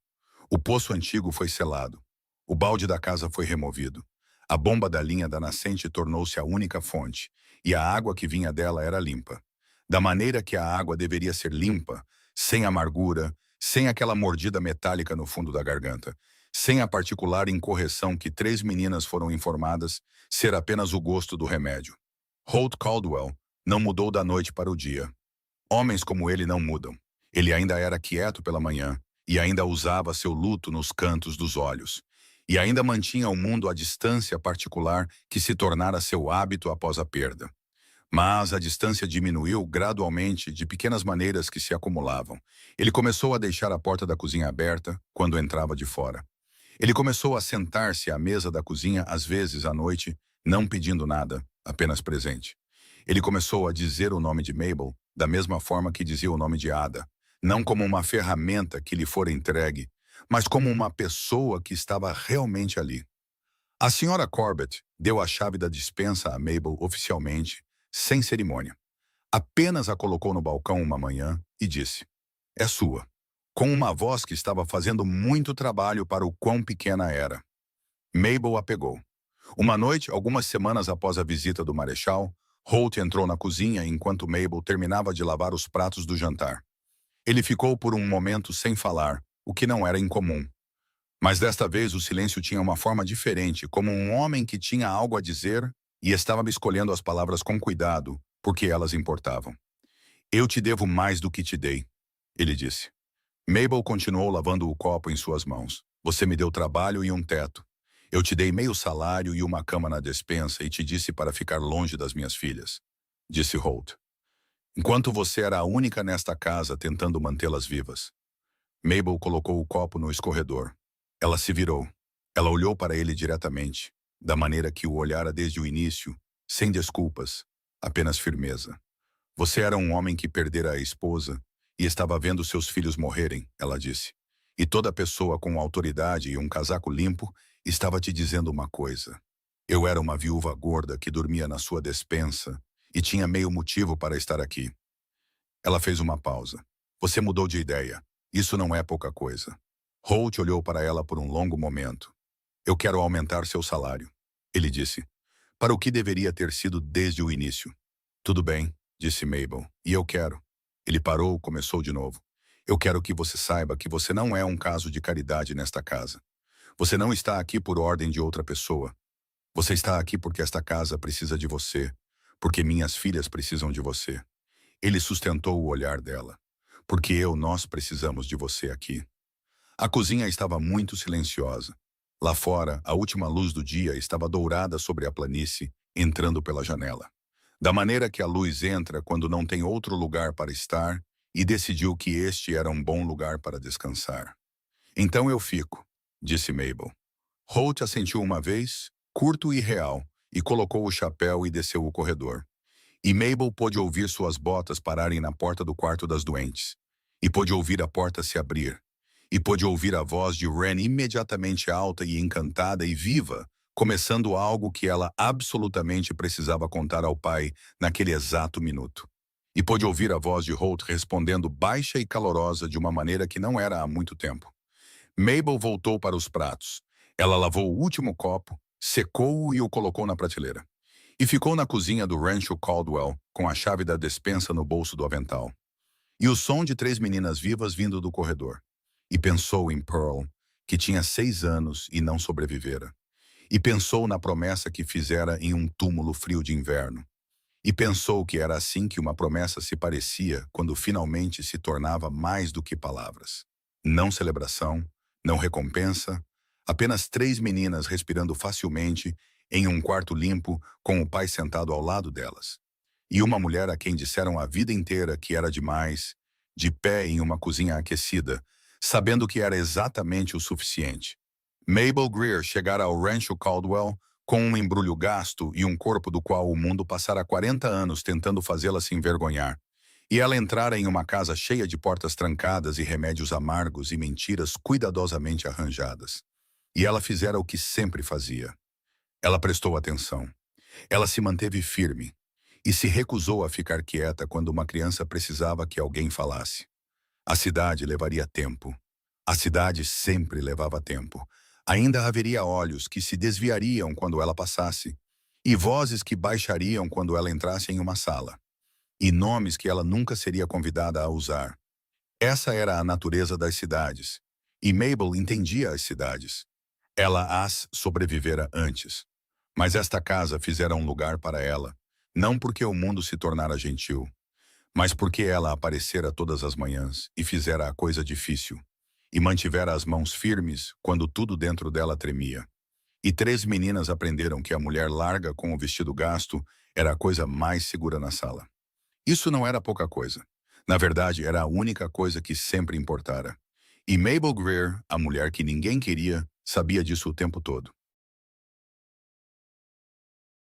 Speaker 1: O poço antigo foi selado. O balde da casa foi removido. A bomba da linha da nascente tornou-se a única fonte, e a água que vinha dela era limpa. Da maneira que a água deveria ser limpa, sem amargura, sem aquela mordida metálica no fundo da garganta, sem a particular incorreção que 3 meninas foram informadas ser apenas o gosto do remédio. Holt Caldwell não mudou da noite para o dia. Homens como ele não mudam. Ele ainda era quieto pela manhã, e ainda usava seu luto nos cantos dos olhos, e ainda mantinha o mundo à distância particular que se tornara seu hábito após a perda. Mas a distância diminuiu gradualmente de pequenas maneiras que se acumulavam. Ele começou a deixar a porta da cozinha aberta quando entrava de fora. Ele começou a sentar-se à mesa da cozinha às vezes à noite, não pedindo nada, apenas presente. Ele começou a dizer o nome de Mabel da mesma forma que dizia o nome de Ada, não como uma ferramenta que lhe fora entregue, mas como uma pessoa que estava realmente ali. A senhora Corbett deu a chave da despensa a Mabel oficialmente, sem cerimônia. Apenas a colocou no balcão uma manhã e disse: "É sua", com uma voz que estava fazendo muito trabalho para o quão pequena era. Mabel a pegou. Uma noite, algumas semanas após a visita do marechal, Holt entrou na cozinha enquanto Mabel terminava de lavar os pratos do jantar. Ele ficou por um momento sem falar, o que não era incomum. Mas desta vez o silêncio tinha uma forma diferente, como um homem que tinha algo a dizer e estava escolhendo as palavras com cuidado, porque elas importavam. "Eu te devo mais do que te dei", ele disse. Mabel continuou lavando o copo em suas mãos. "Você me deu trabalho e um teto. Eu te dei meio salário e uma cama na despensa e te disse para ficar longe das minhas filhas", disse Holt. "Enquanto você era a única nesta casa tentando mantê-las vivas." Mabel colocou o copo no escorredor. Ela se virou. Ela olhou para ele diretamente, da maneira que o olhara desde o início, sem desculpas, apenas firmeza. "Você era um homem que perdera a esposa e estava vendo seus filhos morrerem", ela disse. "E toda pessoa com autoridade e um casaco limpo estava te dizendo uma coisa. Eu era uma viúva gorda que dormia na sua despensa e tinha meio motivo para estar aqui." Ela fez uma pausa. "Você mudou de ideia. Isso não é pouca coisa." Holt olhou para ela por um longo momento. "Eu quero aumentar seu salário", ele disse, para o que deveria ter sido desde o início. "Tudo bem", disse Mabel, "e eu quero." Ele parou, começou de novo. "Eu quero que você saiba que você não é um caso de caridade nesta casa. Você não está aqui por ordem de outra pessoa. Você está aqui porque esta casa precisa de você, porque minhas filhas precisam de você." Ele sustentou o olhar dela. "Porque nós precisamos de você aqui." A cozinha estava muito silenciosa. Lá fora, a última luz do dia estava dourada sobre a planície, entrando pela janela. Da maneira que a luz entra quando não tem outro lugar para estar, e decidiu que este era um bom lugar para descansar. "Então eu fico", disse Mabel. Holt assentiu uma vez, curto e real, e colocou o chapéu e desceu o corredor. E Mabel pôde ouvir suas botas pararem na porta do quarto das doentes. E pôde ouvir a porta se abrir. E pôde ouvir a voz de Ren imediatamente alta e encantada e viva, começando algo que ela absolutamente precisava contar ao pai naquele exato minuto. E pôde ouvir a voz de Holt respondendo baixa e calorosa de uma maneira que não era há muito tempo. Mabel voltou para os pratos. Ela lavou o último copo, secou-o e o colocou na prateleira. E ficou na cozinha do Rancho Caldwell, com a chave da despensa no bolso do avental. E o som de 3 meninas vivas vindo do corredor. E pensou em Pearl, que tinha 6 anos e não sobrevivera. E pensou na promessa que fizera em um túmulo frio de inverno. E pensou que era assim que uma promessa se parecia quando finalmente se tornava mais do que palavras. Não celebração, não recompensa, apenas 3 meninas respirando facilmente em um quarto limpo com o pai sentado ao lado delas. E uma mulher a quem disseram a vida inteira que era demais, de pé em uma cozinha aquecida, sabendo que era exatamente o suficiente. Mabel Greer chegara ao Rancho Caldwell com um embrulho gasto e um corpo do qual o mundo passara 40 anos tentando fazê-la se envergonhar. E ela entrara em uma casa cheia de portas trancadas e remédios amargos e mentiras cuidadosamente arranjadas. E ela fizera o que sempre fazia. Ela prestou atenção. Ela se manteve firme e se recusou a ficar quieta quando uma criança precisava que alguém falasse. A cidade levaria tempo. A cidade sempre levava tempo. Ainda haveria olhos que se desviariam quando ela passasse, e vozes que baixariam quando ela entrasse em uma sala, e nomes que ela nunca seria convidada a usar. Essa era a natureza das cidades, e Mabel entendia as cidades. Ela as sobrevivera antes. Mas esta casa fizera um lugar para ela, não porque o mundo se tornara gentil, mas porque ela aparecera todas as manhãs e fizera a coisa difícil, e mantivera as mãos firmes quando tudo dentro dela tremia. E 3 meninas aprenderam que a mulher larga com o vestido gasto era a coisa mais segura na sala. Isso não era pouca coisa. Na verdade, era a única coisa que sempre importara. E Mabel Greer, a mulher que ninguém queria, sabia disso o tempo todo.